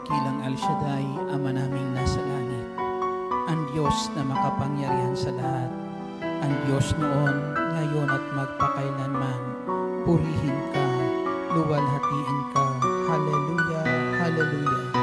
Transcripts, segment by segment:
dakilang El Shaddai, Ama naming nasa langit, ang Diyos na makapangyarihan sa lahat, ang Diyos noon, ngayon at magpakailanman, purihin ka, luwalhatiin ka. Hallelujah, hallelujah.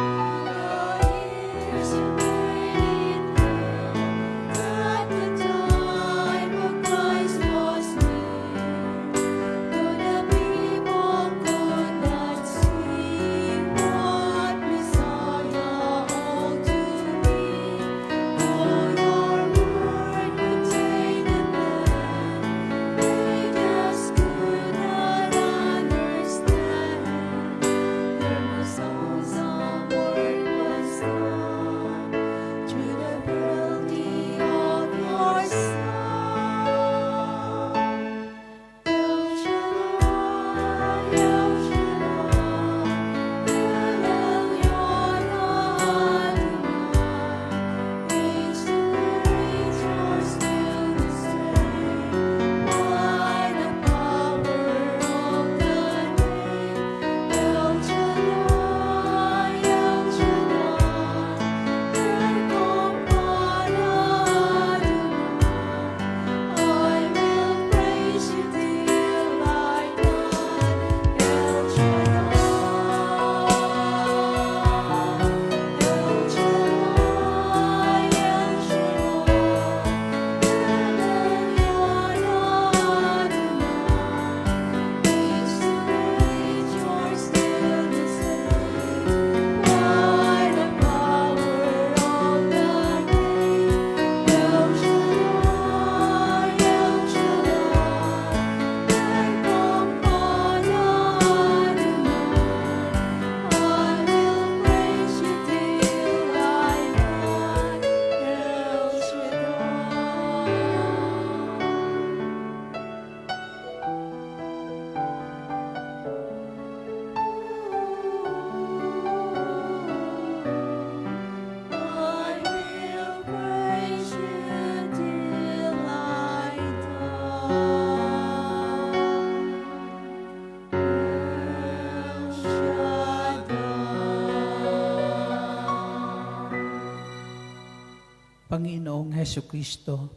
Panginoong Hesukristo,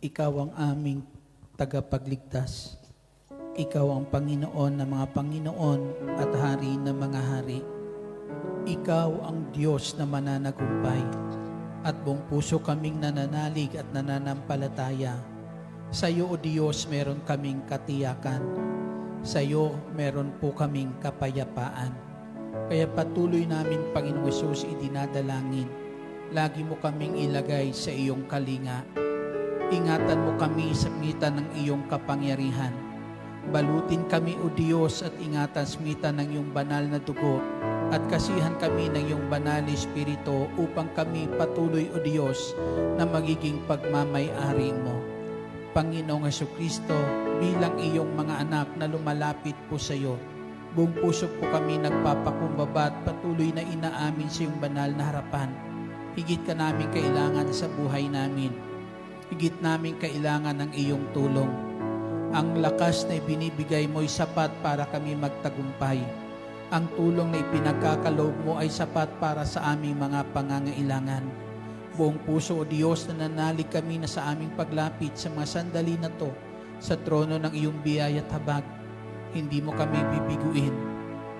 Ikaw ang aming tagapagligtas. Ikaw ang Panginoon ng mga Panginoon at Hari ng mga hari. Ikaw ang Diyos na mananagumpay at buong puso kaming nananalig at nananampalataya. Sa iyo, O Diyos, meron kaming katiyakan. Sa iyo, meron po kaming kapayapaan. Kaya patuloy namin, Panginoong Hesus, idinadalangin. Lagi mo kaming ilagay sa iyong kalinga. Ingatan mo kami sa ngitan ng iyong kapangyarihan. Balutin kami, O Diyos, at ingatan sa ngitan ng iyong banal na dugo at kasihan kami ng iyong banal na Espiritu upang kami patuloy, O Diyos, na magiging pagmamay-ari mo. Panginoong Hesukristo, bilang iyong mga anak na lumalapit po sa iyo, buong puso po kami nagpapakumbaba at patuloy na inaamin sa iyong banal na harapan. Higit ka namin kailangan sa buhay namin. Higit namin kailangan ng iyong tulong. Ang lakas na ibinibigay mo ay sapat para kami magtagumpay. Ang tulong na ipinagkakaloob mo ay sapat para sa aming mga pangangailangan. Buong puso, O Diyos, nananalig kami na sa aming paglapit sa mga sandali na to sa trono ng iyong biyaya at habag. Hindi mo kami bibiguin.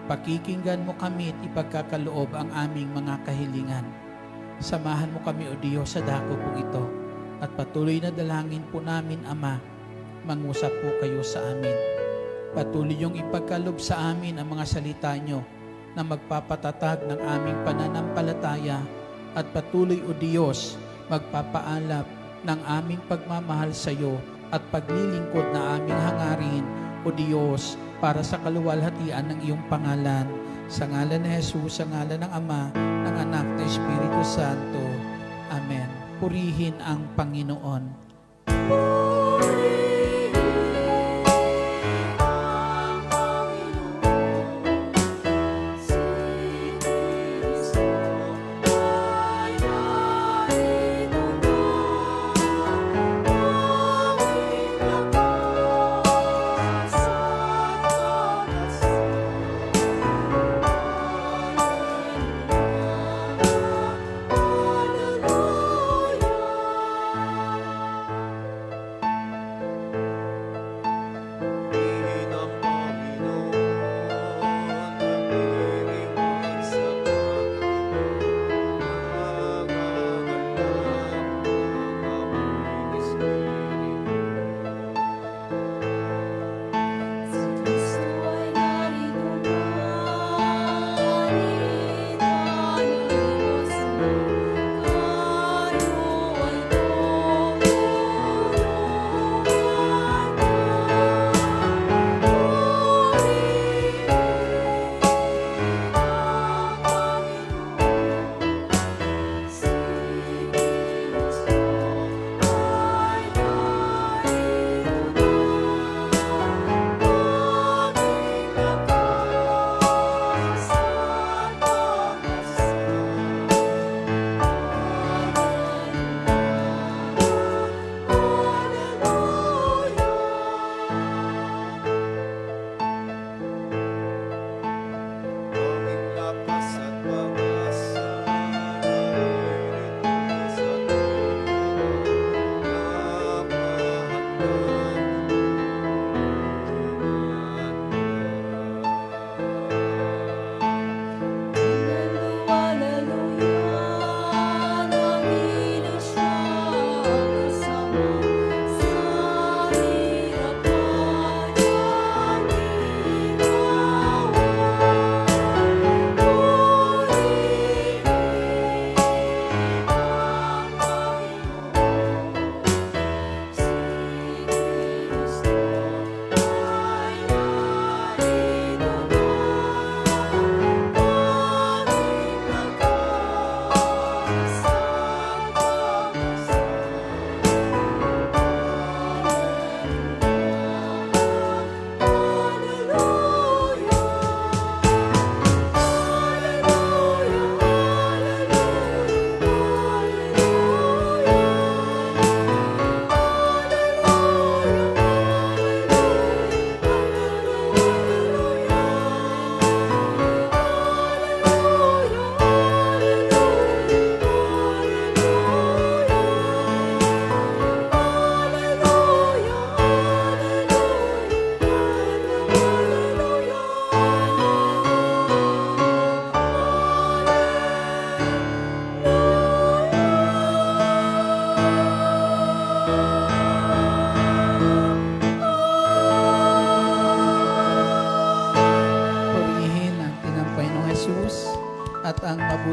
Pakikinggan mo kami at ipagkakaloob ang aming mga kahilingan. Samahan mo kami, O Diyos, sa dako po ito. At patuloy na dalangin po namin, Ama, mangusap po kayo sa amin. Patuloy yung ipagkalob sa amin ang mga salita nyo na magpapatatag ng aming pananampalataya at patuloy, O Diyos, magpapaalap ng aming pagmamahal sa iyo at paglilingkod na aming hangarin, O Diyos, para sa kaluwalhatian ng iyong pangalan. Sa ngalan ni Jesus, sa ngalan ng Ama, ng Anak, ng Espiritu Santo. Amen. Purihin ang Panginoon.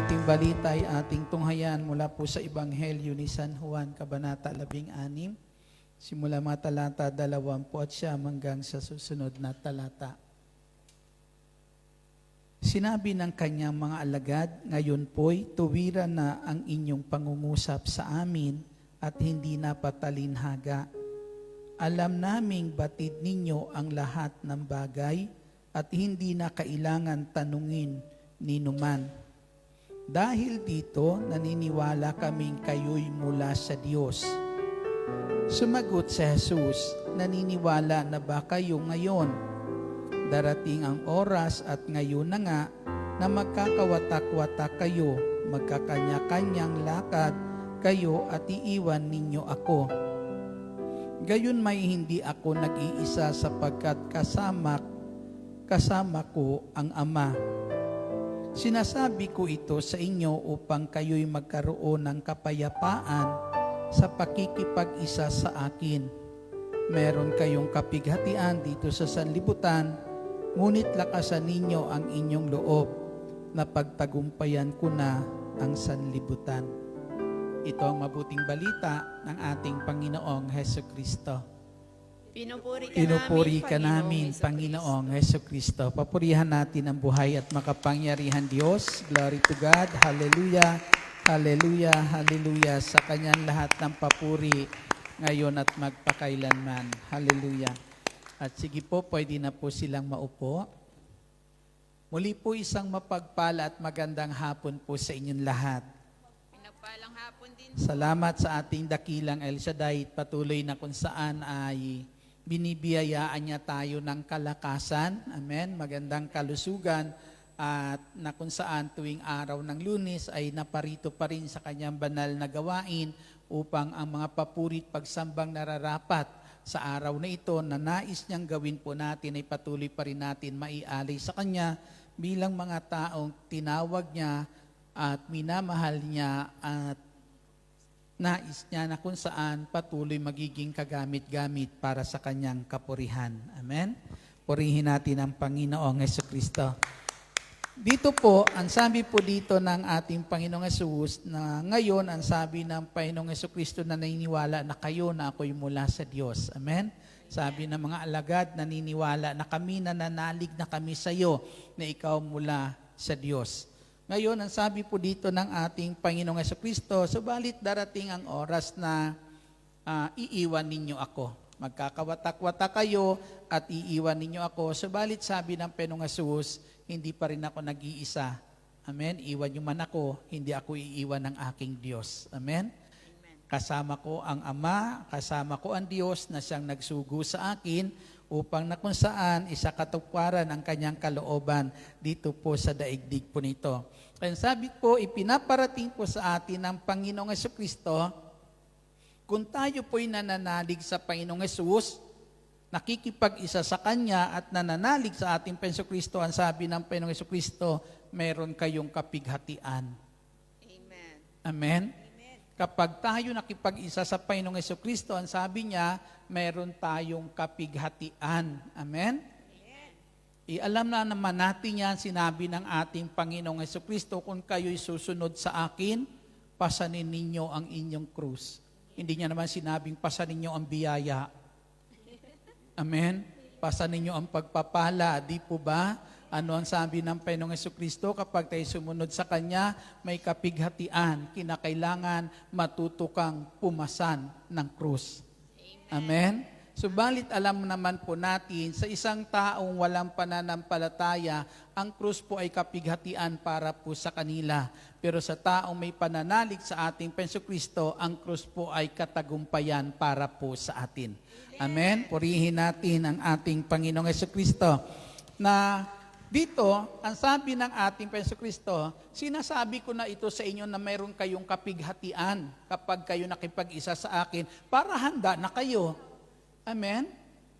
mabuting balita ay ating tunghayan mula po sa Ebanghelyo ni San Juan, Kabanata 16, simula mga talata 20 hanggang sa susunod na talata. Sinabi ng kanyang mga alagad, ngayon po'y tuwiran na ang inyong pangungusap sa amin at hindi na patalinhaga. Alam naming batid ninyo ang lahat ng bagay at hindi na kailangan tanungin ni numan. Dahil dito, naniniwala kaming kayo'y mula sa Diyos. Sumagot si Jesus, naniniwala na ba kayo ngayon? Darating ang oras at ngayon na nga na magkakawatak-watak kayo, magkakanya-kanyang lakad kayo at iiwan ninyo ako. Gayon may hindi ako nag-iisa sapagkat kasama ko ang Ama. Sinasabi ko ito sa inyo upang kayo'y magkaroon ng kapayapaan sa pakikipag-isa sa akin. Meron kayong kapighatian dito sa sanlibutan, ngunit lakasan ninyo ang inyong loob na pagtagumpayan ko na ang sanlibutan. Ito ang mabuting balita ng ating Panginoong Hesukristo. Pinupuri ka namin, Panginoong Hesukristo. Papurihan natin ang buhay at makapangyarihan Diyos. Glory to God. Hallelujah. Hallelujah. Hallelujah. Sa Kanyang lahat ng papuri ngayon at magpakailanman. Hallelujah. At sige po, pwede na po silang maupo. Muli po isang mapagpala at magandang hapon po sa inyong lahat. Pinagpalang hapon din. Salamat sa ating dakilang El Shaddai, patuloy na kung saan ay binibiyayaan niya tayo ng kalakasan, amen, magandang kalusugan, at na kung saan tuwing araw ng Lunes ay naparito pa rin sa kanyang banal na gawain upang ang mga papurit pagsambang nararapat sa araw na ito na nais niyang gawin po natin ay patuloy pa rin natin maialay sa kanya bilang mga taong tinawag niya at minamahal niya at nais niya na kung saan patuloy magiging kagamit-gamit para sa kanyang kapurihan. Amen? Purihin natin ang Panginoong Hesukristo. Dito po, ang sabi po dito ng ating Panginoong Hesus na ngayon, ang sabi ng Panginoong Hesukristo na naniniwala na kayo na ako'y mula sa Diyos. Amen? Sabi ng mga alagad, naniniwala na kami, nananalig na kami sa iyo na ikaw mula sa Diyos. Ngayon, ang sabi po dito ng ating Panginoong Hesukristo, subalit darating ang oras na iiwan ninyo ako. Magkakawatak-watak kayo at iiwan ninyo ako. Subalit sabi ng Panginoong Hesus, hindi pa rin ako nag-iisa. Amen? Iwan niyo man ako, hindi ako iiwan ng aking Diyos. Amen? Kasama ko ang Ama, kasama ko ang Diyos na siyang nagsugo sa akin upang na kung saan isakatuparan ang kanyang kalooban dito po sa daigdig po nito. Kaya sabi po, ipinaparating po sa atin ng Panginoong Hesukristo, kung tayo po'y nananalig sa Panginoong Hesus, nakikipag-isa sa Kanya at nananalig sa ating Hesukristo, ang sabi ng Panginoong Hesukristo, meron kayong kapighatian. Amen. Amen? Kapag tayo nakipag-isa sa Panginoong Hesukristo, ang sabi niya, meron tayong kapighatian. Amen? Alam na naman natin yan, sinabi ng ating Panginoong Hesukristo, kung kayo'y susunod sa akin, pasanin ninyo ang inyong krus. Hindi niya naman sinabing pasanin ninyo ang biyaya. Amen? Pasanin ninyo ang pagpapala. Di po ba? Ano ang sabi ng Panginoong Hesukristo? Kapag tayo sumunod sa Kanya, may kapighatian. Kinakailangan matuto kang pumasan ng krus. Amen? Subalit alam naman po natin, sa isang taong walang pananampalataya, ang krus po ay kapighatian para po sa kanila. Pero sa taong may pananalig sa ating Hesukristo, ang krus po ay katagumpayan para po sa atin. Amen? Purihin natin ang ating Panginoong Hesukristo. Na dito, ang sabi ng ating Hesukristo, sinasabi ko na ito sa inyo na mayroon kayong kapighatian kapag kayo nakipag-isa sa akin para handa na kayo. Amen?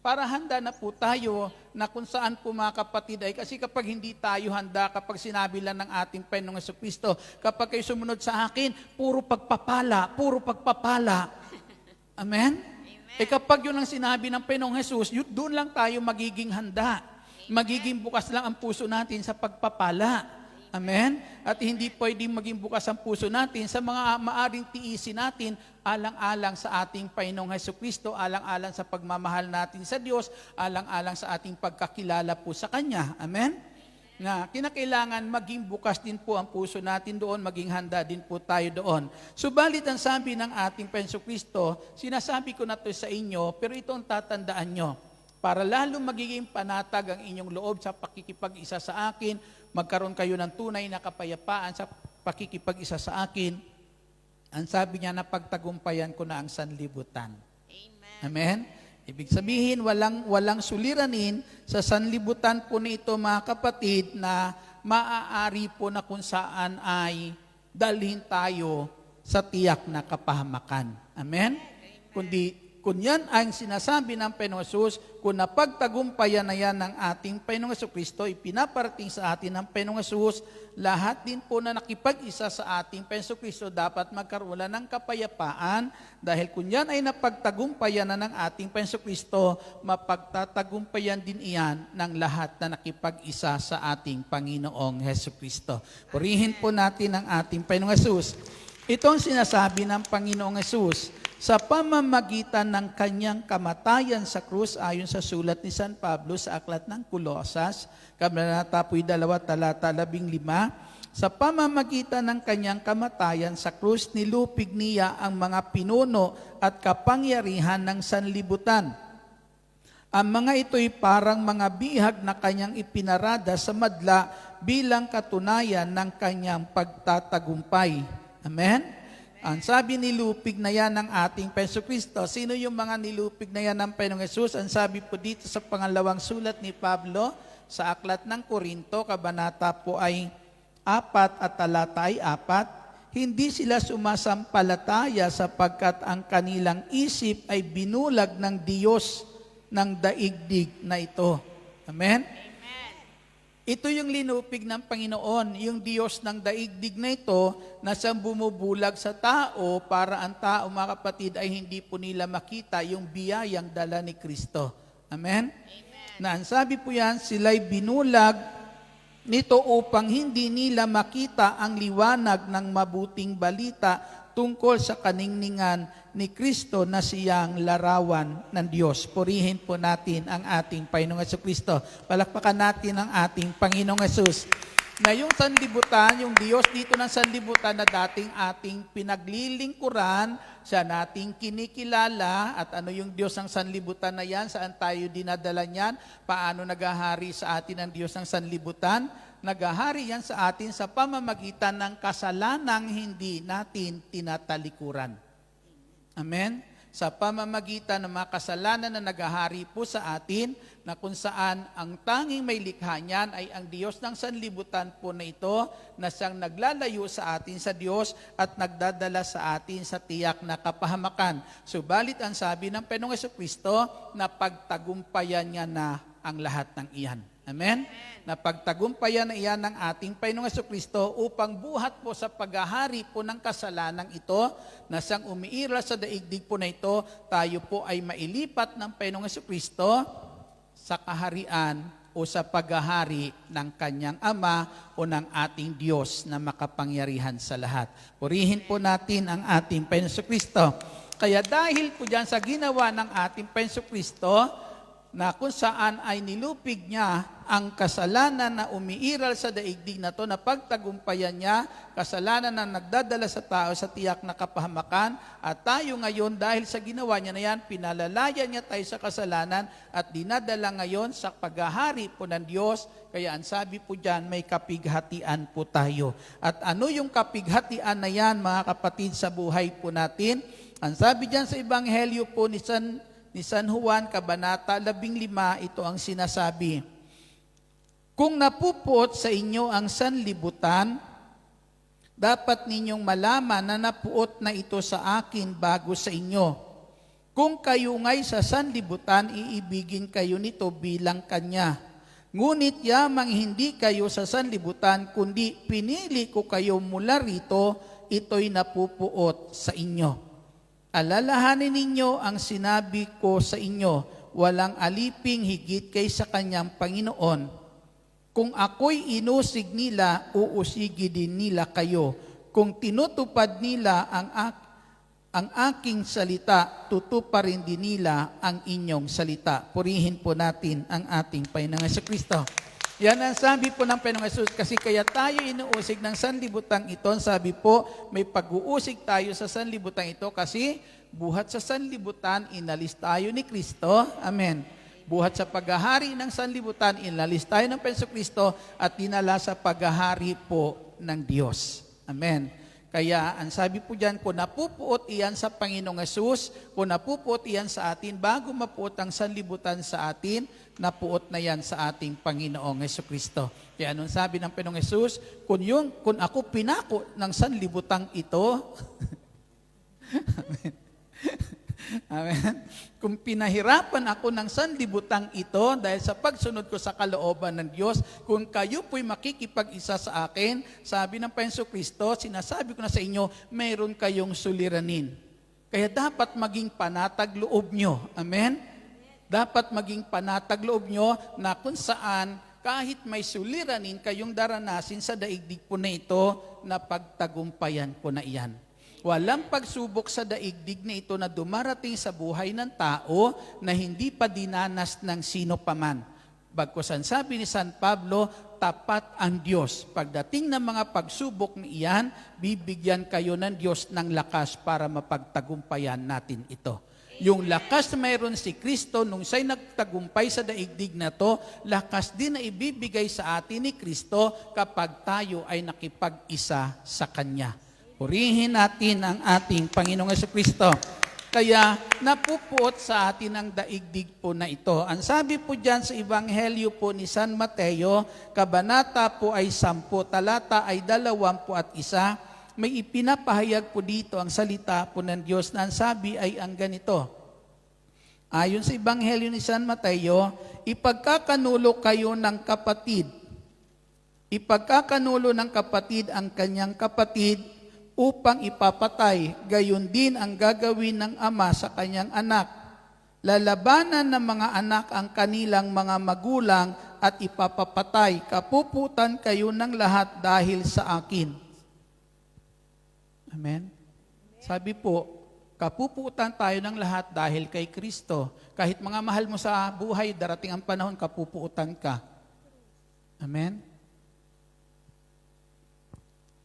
Para handa na po tayo na kung saan po mga kapatid ay, kasi kapag hindi tayo handa, kapag sinabi lang ng ating Panginoong Hesukristo, kapag kayo sumunod sa akin, puro pagpapala, puro pagpapala. Amen? Kapag yun ang sinabi ng Panginoong Hesus, doon lang tayo magiging handa. Magiging bukas lang ang puso natin sa pagpapala. Amen? At hindi pwedeng maging bukas ang puso natin sa mga maaring tiisin natin alang-alang sa ating Panginoong Hesukristo, alang-alang sa pagmamahal natin sa Diyos, alang-alang sa ating pagkakilala po sa Kanya. Amen? Na kinakailangan maging bukas din po ang puso natin doon, maging handa din po tayo doon. Subalit ang sabi ng ating Panginoong Kristo, sinasabi ko na to sa inyo, pero ito ang tatandaan nyo. Para lalo magiging panatag ang inyong loob sa pakikipag-isa sa akin, magkaroon kayo ng tunay na kapayapaan sa pakikipag-isa sa akin, ang sabi niya na pagtagumpayan ko na ang sanlibutan. Amen. Amen? Ibig sabihin, walang suliranin sa sanlibutan po nito mga kapatid na maaari po na kung saan ay dalhin tayo sa tiyak na kapahamakan. Amen? Kung yan ang sinasabi ng Panginoong Hesus, kung napagtagumpayan na yan ng ating Panginoong Hesukristo, ipinaparating sa atin ng Panginoong Hesus, lahat din po na nakipag-isa sa ating Panginoong Hesukristo dapat magkaroon ng kapayapaan dahil kung yan ay napagtagumpayan na ng ating Panginoong Hesukristo, mapagtatagumpayan din iyan ng lahat na nakipag-isa sa ating Panginoong Hesukristo. Purihin po natin ang ating Panginoong Hesus. Ito ang sinasabi ng Panginoong Hesus, sa pamamagitan ng kanyang kamatayan sa krus ayon sa sulat ni San Pablo sa aklat ng Kolosas, Kabanata 2, talata 15, sa pamamagitan ng kanyang kamatayan sa krus, nilupig niya ang mga pinuno at kapangyarihan ng sanlibutan. Ang mga ito'y parang mga bihag na kanyang ipinarada sa madla bilang katunayan ng kanyang pagtatagumpay. Amen? Ang sabi nilupig na yan ng ating Panginoong Kristo. Sino yung mga nilupig na yan ng Panginoong Hesus? Ang sabi po dito sa pangalawang sulat ni Pablo sa aklat ng Korinto, kabanata po ay 4 at talata ay 4. Hindi sila sumasampalataya sapagkat ang kanilang isip ay binulag ng Diyos ng daigdig na ito. Amen? Ito yung linupig ng Panginoon, yung Diyos ng daigdig na ito na siyang bumubulag sa tao para ang tao, mga kapatid, ay hindi po nila makita yung biyayang dala ni Kristo. Amen? Na ang sabi po yan, sila'y binulag nito upang hindi nila makita ang liwanag ng mabuting balita tungkol sa kaningningan ni Kristo na siyang larawan ng Diyos. Purihin po natin ang ating Panginoong Hesukristo. Palakpakan natin ang ating Panginoong Hesus. Na yung sanlibutan, yung Diyos dito ng sanlibutan na dating ating pinaglilingkuran, siya nating kinikilala, at ano yung Diyos ng sanlibutan na yan, saan tayo dinadala niyan, paano nagahari sa atin ang Diyos ng sanlibutan, nagahari yan sa atin sa pamamagitan ng kasalanang hindi natin tinatalikuran. Amen? Sa pamamagitan ng mga kasalanan na nagahari po sa atin, na kung saan ang tanging may likha niyan ay ang Diyos ng sanlibutan po na ito, na siyang naglalayo sa atin sa Diyos at nagdadala sa atin sa tiyak na kapahamakan. Subalit ang sabi ng Panginoong Hesukristo, na pagtagumpayan niya na ang lahat ng iyan. Amen? Na pagtagumpayan na iyan ng ating Panginoong Hesukristo upang buhat po sa paghahari po ng kasalanang ito, na siyang umiiral sa daigdig po na ito, tayo po ay mailipat ng Panginoong Hesukristo sa kaharian o sa paghahari ng kanyang Ama o ng ating Diyos na makapangyarihan sa lahat. Purihin po natin ang ating Panginoong Hesukristo. Kaya dahil po dyan sa ginawa ng ating Panginoong Hesukristo, na kung saan ay nilupig niya ang kasalanan na umiiral sa daigdig na to, na pagtagumpayan niya, kasalanan na nagdadala sa tao sa tiyak na kapahamakan, at tayo ngayon dahil sa ginawa niya na yan, pinalalaya niya tayo sa kasalanan at dinadala ngayon sa paghahari po ng Diyos. Kaya ang sabi po dyan, may kapighatian po tayo. At ano yung kapighatian na yan, mga kapatid, sa buhay po natin? Ang sabi dyan sa Ebanghelyo po ni San Juan, kabanata 15, ito ang sinasabi. Kung napupuot sa inyo ang sanlibutan, dapat ninyong malaman na napuot na ito sa akin bago sa inyo. Kung kayo nga'y sa sanlibutan, iibigin kayo nito bilang kanya. Ngunit yamang hindi kayo sa sanlibutan, kundi pinili ko kayo mula rito, ito'y napupuot sa inyo. Alalahanin ninyo ang sinabi ko sa inyo, walang aliping higit kaysa kanyang Panginoon. Kung ako'y inusig nila, uusigi din nila kayo. Kung tinutupad nila ang aking salita, tutuparin din nila ang inyong salita. Purihin po natin ang ating Panginoong Jesucristo. Yan ang sabi po ng Panginoong Jesus, kasi kaya tayo inuusig ng sanlibutan ito. Sabi po, may pag-uusig tayo sa sanlibutan ito kasi buhat sa sanlibutan, inalis tayo ni Kristo. Amen. Buhat sa paghahari ng sanlibutan, inalis tayo ng Panginoong Kristo at dinala sa paghahari po ng Diyos. Amen. Kaya ang sabi po dyan, kung napupuot iyan sa Panginoong Jesus, kung napupuot iyan sa atin, bago mapuot ang sanlibutan sa atin, napuot na yan sa ating Panginoong Jesucristo. Kaya anong sabi ng Panginoong Jesus, kung ako pinako ng sanlibutan ito, Amen. Amen. Kung pinahirapan ako ng sanlibutan ito dahil sa pagsunod ko sa kalooban ng Diyos, kung kayo po'y makikipag-isa sa akin, sabi ng Panginoong Kristo, sinasabi ko na sa inyo, mayroon kayong suliranin. Kaya dapat maging panatag loob nyo. Amen? Dapat maging panatag loob nyo na kung saan kahit may suliranin kayong daranasin sa daigdig po na ito, na pagtagumpayan ko na iyan. Walang pagsubok sa daigdig na ito na dumarating sa buhay ng tao na hindi pa dinanas ng sino paman. Bagkus ang sabi ni San Pablo, tapat ang Diyos. Pagdating ng mga pagsubok na iyan, bibigyan kayo ng Diyos ng lakas para mapagtagumpayan natin ito. Yung lakas na mayroon si Kristo nung siya'y nagtagumpay sa daigdig na to, lakas din na ibibigay sa atin ni Kristo kapag tayo ay nakipag-isa sa Kanya. Purihin natin ang ating Panginoong Jesucristo. Kaya napupuot sa atin ang daigdig po na ito. Ang sabi po dyan sa Ebanghelyo po ni San Mateo, kabanata po ay 10, talata ay 21, may ipinapahayag po dito ang salita po ng Diyos na ang sabi ay ang ganito. Ayon sa Ebanghelyo ni San Mateo, ipagkakanulo kayo ng kapatid. Ipagkakanulo ng kapatid ang kanyang kapatid upang ipapatay, gayon din ang gagawin ng ama sa kanyang anak. Lalabanan ng mga anak ang kanilang mga magulang at ipapapatay. Kapuputan kayo ng lahat dahil sa akin. Amen? Sabi po, kapuputan tayo ng lahat dahil kay Kristo. Kahit mga mahal mo sa buhay, darating ang panahon, kapuputan ka. Amen?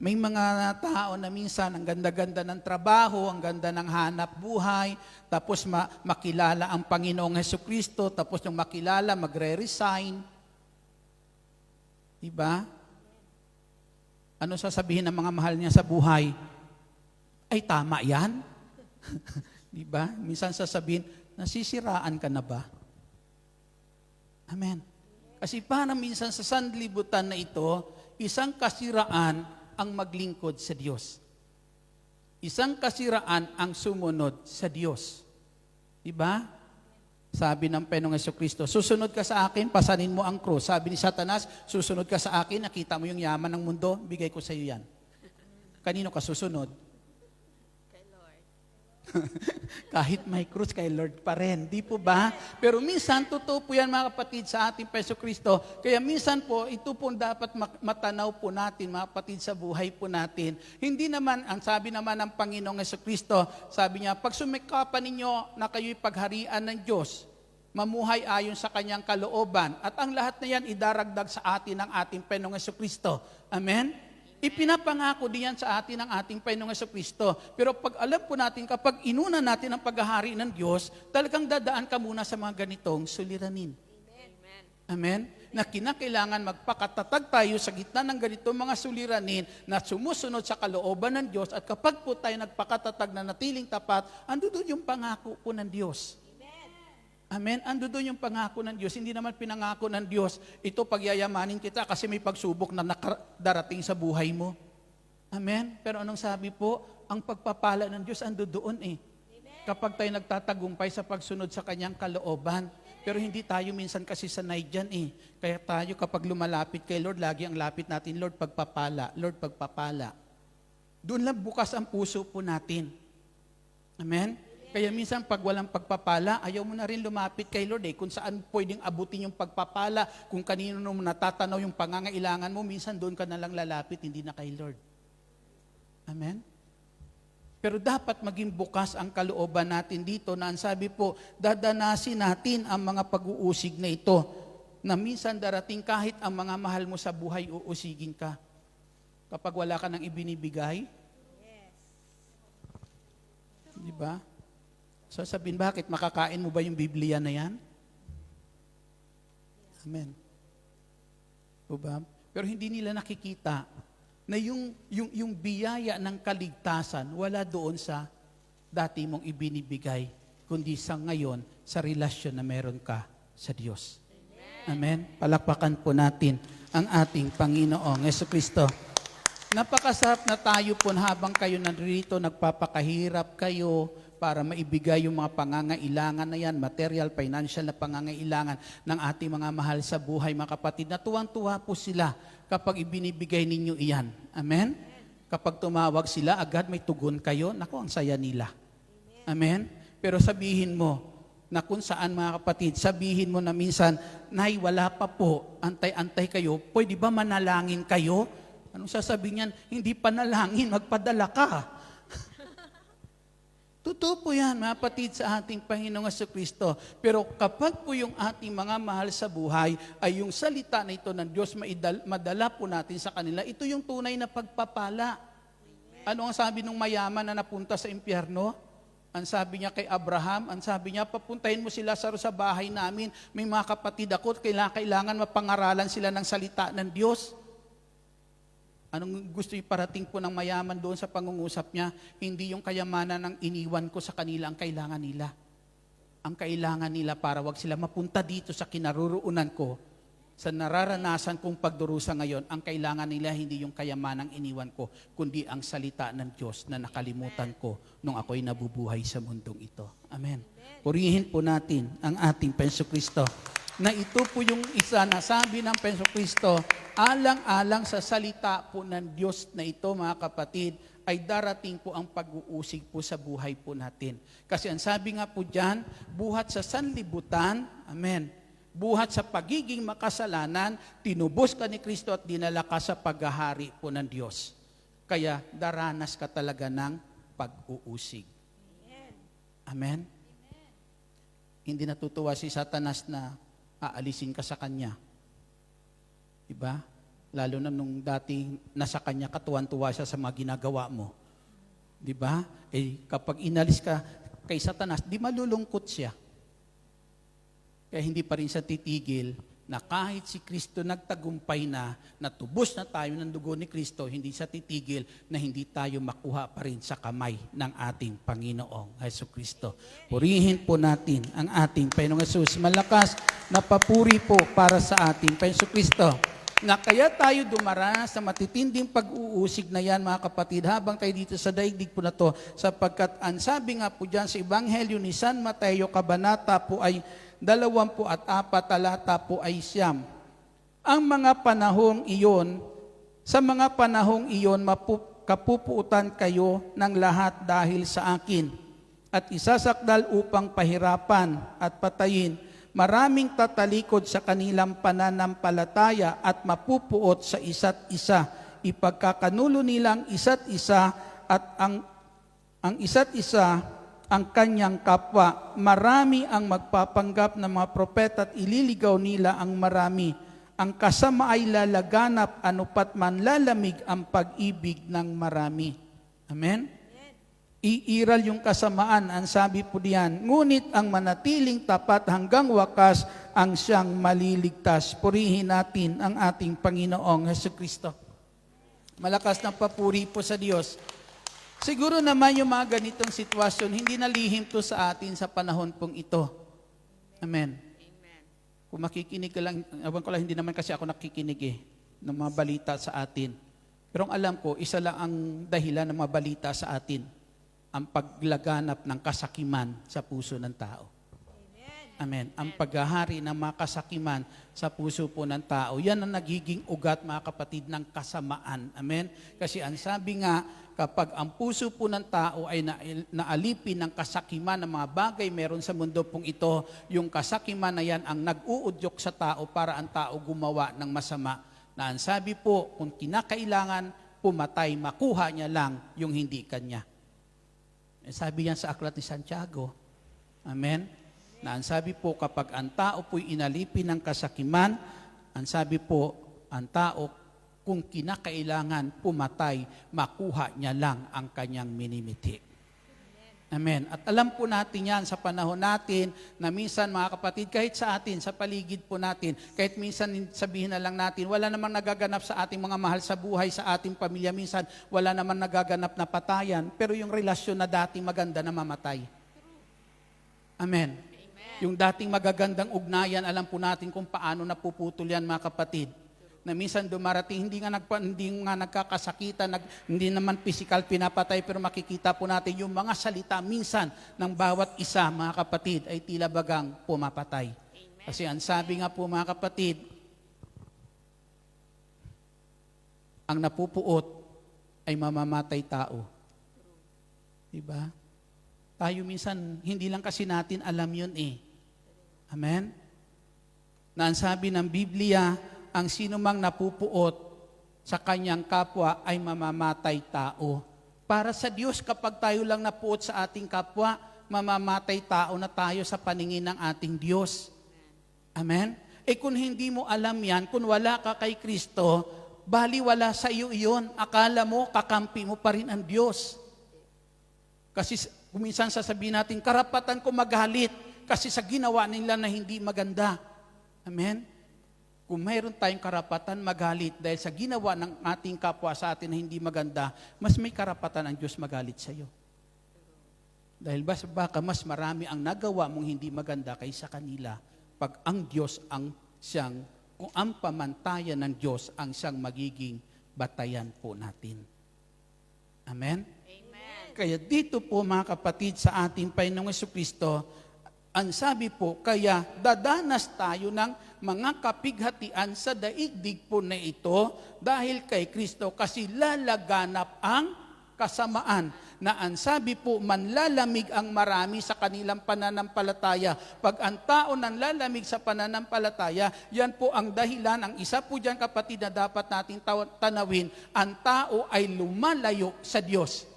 May mga tao na minsan, ang ganda-ganda ng trabaho, ang ganda ng hanap buhay, tapos makilala ang Panginoong Jesucristo, tapos nung makilala, magre-resign. Diba? Ano sasabihin ng mga mahal niya sa buhay? Ay, tama yan. Diba? Minsan sasabihin, nasisiraan ka na ba? Amen. Kasi parang minsan sa sanlibutan na ito, isang kasiraan ang maglingkod sa Diyos. Isang kasiraan ang sumunod sa Diyos. Diba? Sabi ng Panginoong Jesucristo, susunod ka sa akin, pasanin mo ang krus. Sabi ni Satanas, susunod ka sa akin, nakita mo yung yaman ng mundo, bigay ko sa iyo yan. Kanino ka susunod? Kay Lord. Kahit may krus, kay Lord pa rin. Di po ba? Pero minsan, totoo po yan mga kapatid sa ating Panginoong Kristo. Kaya minsan po, ito po dapat matanaw po natin, mga kapatid, sa buhay po natin. Hindi naman, ang sabi naman ng Panginoong Kristo, sabi niya, pag sumikapan ninyo na kayo'y pagharian ng Diyos, mamuhay ayon sa kanyang kalooban, at ang lahat na yan idaragdag sa atin ng ating Panginoong Kristo. Amen? Ipinapangako diyan sa atin ng ating Panginoong Jesucristo. Pero pag alam po natin, kapag inuna natin ang paghahari ng Diyos, talagang dadaan ka muna sa mga ganitong suliranin. Amen. Amen? Na kinakailangan magpakatatag tayo sa gitna ng ganitong mga suliranin na sumusunod sa kalooban ng Diyos, at kapag po tayo nagpakatatag na natiling tapat, ando doon yung pangako po ng Diyos. Amen? Ando doon yung pangako ng Diyos. Hindi naman pinangako ng Diyos, ito pagyayamanin kita kasi may pagsubok na darating sa buhay mo. Amen? Pero anong sabi po? Ang pagpapala ng Diyos ando doon eh. Kapag tayo nagtatagumpay sa pagsunod sa kanyang kalooban. Pero hindi tayo minsan kasi sanay dyan eh. Kaya tayo kapag lumalapit kay Lord, lagi ang lapit natin, Lord, pagpapala. Lord, pagpapala. Doon lang bukas ang puso po natin. Amen? Kaya minsan pag walang pagpapala, ayaw mo na rin lumapit kay Lord Kung saan pwedeng abutin yung pagpapala, kung kanino mo natatanaw yung pangangailangan mo, minsan doon ka na lang lalapit, hindi na kay Lord. Amen? Pero dapat maging bukas ang kalooban natin dito na ang sabi po, dadanasin natin ang mga pag-uusig na ito na minsan darating kahit ang mga mahal mo sa buhay, uusigin ka. Kapag wala ka nang ibinibigay. Di ba? So sabihin, bakit? Makakain mo ba yung Biblia na yan? Amen. Diba? Pero hindi nila nakikita na yung biyaya ng kaligtasan wala doon sa dati mong ibinibigay, kundi sa ngayon, sa relasyon na meron ka sa Diyos. Amen. Palakpakan po natin ang ating Panginoong Jesucristo. Napakasarap na tayo po habang kayo nandito, nagpapakahirap kayo para maibigay yung mga pangangailangan na yan, material, financial na pangangailangan ng ating mga mahal sa buhay, mga kapatid, na tuwang-tuwa po sila kapag ibinibigay ninyo iyan. Amen? Kapag tumawag sila, agad may tugon kayo, naku, ang saya nila. Amen? Pero sabihin mo, na kung saan mga kapatid, sabihin mo na minsan, Nay, wala pa po, antay-antay kayo, pwede ba manalangin kayo? Anong sasabihin niyan? Hindi panalangin, magpadala ka. Totoo po yan, mga kapatid, sa ating Panginoong Jesucristo. Pero kapag po yung ating mga mahal sa buhay ay yung salita na ito ng Diyos madala po natin sa kanila, ito yung tunay na pagpapala. Ano ang sabi ng mayaman na napunta sa impyerno? Ang sabi niya kay Abraham, ang sabi niya, papuntahin mo sila sa bahay namin. May mga kapatid ako, kailangan mapangaralan sila ng salita ng Diyos. Anong gusto iparating po ng mayaman doon sa pangungusap niya? Hindi yung kayamanan ng iniwan ko sa kanila ang kailangan nila. Ang kailangan nila para wag sila mapunta dito sa kinaroroonan ko, sa nararanasan kong pagdurusa ngayon, ang kailangan nila hindi yung kayamanang iniwan ko, kundi ang salita ng Diyos na nakalimutan ko nung ako'y nabubuhay sa mundong ito. Amen. Purihin po natin ang ating Jesucristo. Na ito po yung isa na sabi ng Jesucristo, alang-alang sa salita po ng Diyos na ito, mga kapatid, ay darating po ang pag-uusig po sa buhay po natin. Kasi ang sabi nga po dyan, buhat sa sanlibutan, amen, buhat sa pagiging makasalanan, tinubos ka ni Kristo at dinala ka sa paghahari po ng Diyos. Kaya daranas ka talaga ng pag-uusig. Amen? Hindi natutuwa si Satanas na aalisin ka sa kanya. Diba? Lalo na nung dati nasa kanya, katuwan-tuwa siya sa mga ginagawa mo. Diba? Kapag inalis ka kay Satanas, di malulungkot siya. Kaya hindi pa rin siya titigil na kahit si Kristo nagtagumpay na, natubos na tayo ng dugo ni Kristo, hindi siya titigil na hindi tayo makuha pa rin sa kamay ng ating Panginoong Jesucristo. Purihin po natin ang ating Panginoong Jesus. Malakas na papuri po para sa ating Panginoong Kristo. Na kaya tayo dumaranas sa matitinding pag-uusig na yan, mga kapatid, habang tayo dito sa daigdig po na to, sapagkat ang sabi nga po dyan sa Ebanghelyo ni San Mateo, kabanata po ay 24, talata po ay 9. Ang mga panahong iyon, sa mga panahong iyon, kapupuutan kayo ng lahat dahil sa akin, at isasakdal upang pahirapan at patayin. Maraming tatalikod sa kanilang pananampalataya at mapupuot sa isa't isa. Ipagkakanulo nilang isa't isa at ang isa't isa ang kanyang kapwa. Marami ang magpapanggap ng mga propeta at ililigaw nila ang marami. Ang kasama ay lalaganap, anupat man lalamig ang pag-ibig ng marami. Amen? Iiral yung kasamaan, ang sabi po diyan. Ngunit ang manatiling tapat hanggang wakas ang siyang maliligtas. Purihin natin ang ating Panginoong Jesucristo. Malakas na papuri po sa Diyos. Siguro naman yung mga ganitong sitwasyon, hindi nalihim to sa atin sa panahon pong ito. Amen. Amen. Kung makikinig ka lang, awan ko lang, hindi naman kasi ako nakikinig ng mga balita sa atin. Pero ang alam ko, isa lang ang dahilan ng mga balita sa atin, ang paglaganap ng kasakiman sa puso ng tao. Amen. Ang paghahari ng mga kasakiman sa puso po ng tao, yan ang nagiging ugat, mga kapatid, ng kasamaan. Amen. Kasi ang sabi nga, kapag ang puso po ng tao ay naalipin ng kasakiman ng mga bagay meron sa mundo pong ito, yung kasakiman na yan ang nag-uudyok sa tao para ang tao gumawa ng masama. Na ang sabi po, kung kinakailangan pumatay, makuha niya lang yung hindi kanya. Sabi yan sa aklat ni Santiago. Amen. Na ang sabi po, kapag ang tao po'y inalipin ng kasakiman, ang sabi po, ang tao, kung kinakailangan pumatay, makuha niya lang ang kanyang minimiti. Amen. At alam po natin yan sa panahon natin, na minsan, mga kapatid, kahit sa atin, sa paligid po natin, kahit minsan sabihin na lang natin, wala namang nagaganap sa ating mga mahal sa buhay, sa ating pamilya, minsan wala namang nagaganap na patayan, pero yung relasyon na dating maganda na mamatay. Amen. Yung dating magagandang ugnayan, alam po natin kung paano napuputol yan, mga kapatid. Na minsan dumarating, hindi nga nagkakasakitan, hindi naman physical pinapatay, pero makikita po natin yung mga salita minsan ng bawat isa, mga kapatid, ay tila bagang pumapatay. Amen. Kasi ang sabi nga po, mga kapatid, ang napupuot ay mamamatay tao. Diba? Tayo minsan, hindi lang kasi natin alam yun eh. Amen? Na ang sabi ng Biblia, ang sinumang napupuot sa kanyang kapwa ay mamamatay tao. Para sa Diyos, kapag tayo lang napuot sa ating kapwa, mamamatay tao na tayo sa paningin ng ating Diyos. Amen? Kung hindi mo alam yan, kung wala ka kay Kristo, baliwala sa iyo iyon. Akala mo, kakampi mo pa rin ang Diyos. Kasi kuminsan sasabihin natin, karapatan ko magalit kasi sa ginawa nila na hindi maganda. Amen? Kung mayroon tayong karapatan magalit dahil sa ginawa ng ating kapwa sa atin na hindi maganda, mas may karapatan ang Diyos magalit sa iyo. Dahil baka mas marami ang nagawa mong hindi maganda kaysa kanila pag ang Diyos kung ang pamantayan ng Diyos ang siyang magiging batayan po natin. Amen? Kaya dito po, mga kapatid, sa ating Panginoong Jesucristo, ang sabi po, kaya dadanas tayo ng mga kapighatian sa daigdig po na ito dahil kay Kristo kasi lalaganap ang kasamaan. Na ang sabi po, manlalamig ang marami sa kanilang pananampalataya. Pag ang tao nanlalamig sa pananampalataya, yan po ang dahilan, ang isa po dyan, kapatid, na dapat natin tanawin, ang tao ay lumalayo sa Diyos.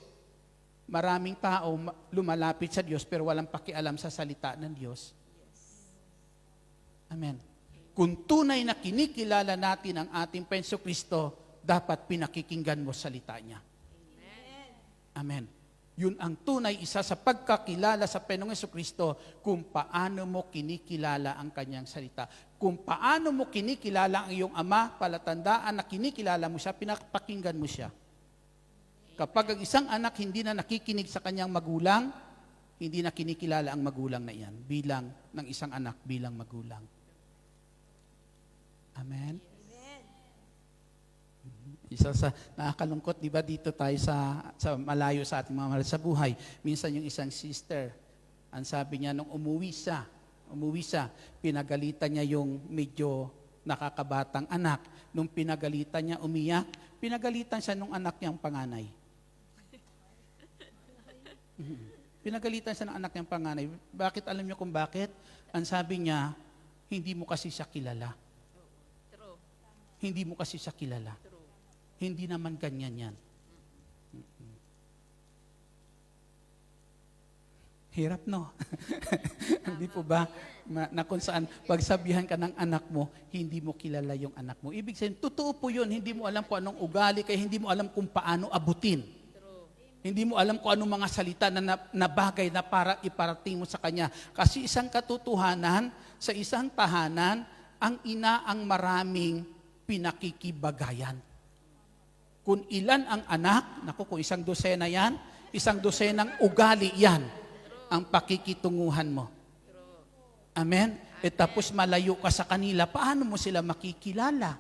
Maraming tao lumalapit sa Diyos pero walang pakialam sa salita ng Diyos. Amen. Kung tunay na kinikilala natin ang ating Panginoong Kristo, dapat pinakikinggan mo salita niya. Amen. Yun ang tunay isa sa pagkakilala sa Panginoong Kristo, kung paano mo kinikilala ang kanyang salita. Kung paano mo kinikilala ang iyong Ama, palatandaan na kinikilala mo siya, pinapakinggan mo siya. Kapag ang isang anak hindi na nakikinig sa kanyang magulang, hindi na kinikilala ang magulang na iyan bilang ng isang anak bilang magulang. Amen? Isa sa nakakalungkot, di ba, dito tayo sa malayo sa ating mga mahal sa buhay. Minsan yung isang sister, ang sabi niya nung umuwi siya, pinagalitan niya yung medyo nakakabatang anak. Nung pinagalitan niya, umiyak, pinagalitan siya nung anak niyang panganay. Pinagalitan siya ng anak niyang panganay. Bakit? Alam niyo kung bakit? Ang sabi niya, hindi mo kasi siya kilala. True. Hindi mo kasi siya kilala. True. Hindi naman ganyan yan. Hirap, no? Hindi po ba? Na kung saan pagsabihan ka ng anak mo, hindi mo kilala yung anak mo. Ibig sabihin, totoo po yun. Hindi mo alam kung anong ugali, kaya hindi mo alam kung paano abutin. True. Hindi mo alam kung anong mga salita na bagay na para iparating mo sa kanya. Kasi isang katotohanan, sa isang tahanan, ang ina ang maraming pinakikibagayan. Kung ilan ang anak, naku, kung isang dosena yan, isang dosenang ugali yan ang pakikitunguhan mo. Amen? Tapos malayo ka sa kanila, paano mo sila makikilala?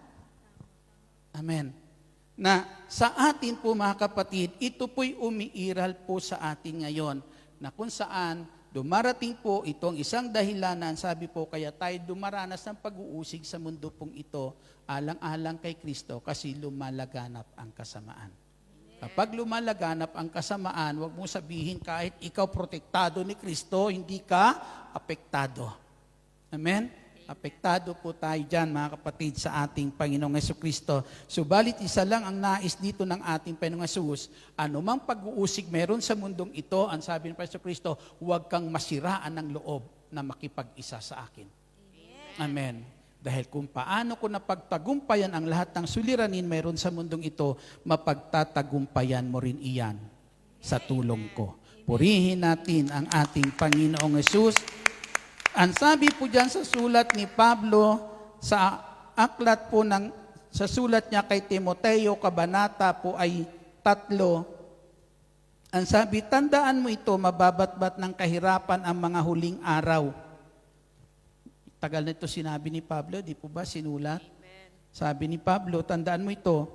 Amen? Na sa atin po, mga kapatid, ito po'y umiiral po sa atin ngayon, na kung saan dumarating po itong isang dahilanan, sabi po, kaya tayo dumaranas ng pag-uusig sa mundo pong ito, alang-alang kay Kristo kasi lumalaganap ang kasamaan. Kapag lumalaganap ang kasamaan, huwag mo sabihin kahit ikaw protektado ni Kristo, hindi ka apektado. Amen? Apektado po tayo dyan, mga kapatid, sa ating Panginoong Jesucristo. Subalit isa lang ang nais dito ng ating Panginoong Jesus, anumang pag-uusig meron sa mundong ito, ang sabi ng Jesucristo, huwag kang masiraan ng loob na makipag-isa sa akin. Amen. Dahil kung paano ko napagtagumpayan ang lahat ng suliranin meron sa mundong ito, mapagtatagumpayan mo rin iyan sa tulong ko. Purihin natin ang ating Panginoong Hesus. Ang sabi po dyan sa sulat ni Pablo, sa aklat po sa sulat niya kay Timoteo, kabanata po ay 3. Ang sabi, tandaan mo ito, mababatbat ng kahirapan ang mga huling araw. Tagal na ito sinabi ni Pablo, di po ba sinulat? Amen. Sabi ni Pablo, tandaan mo ito,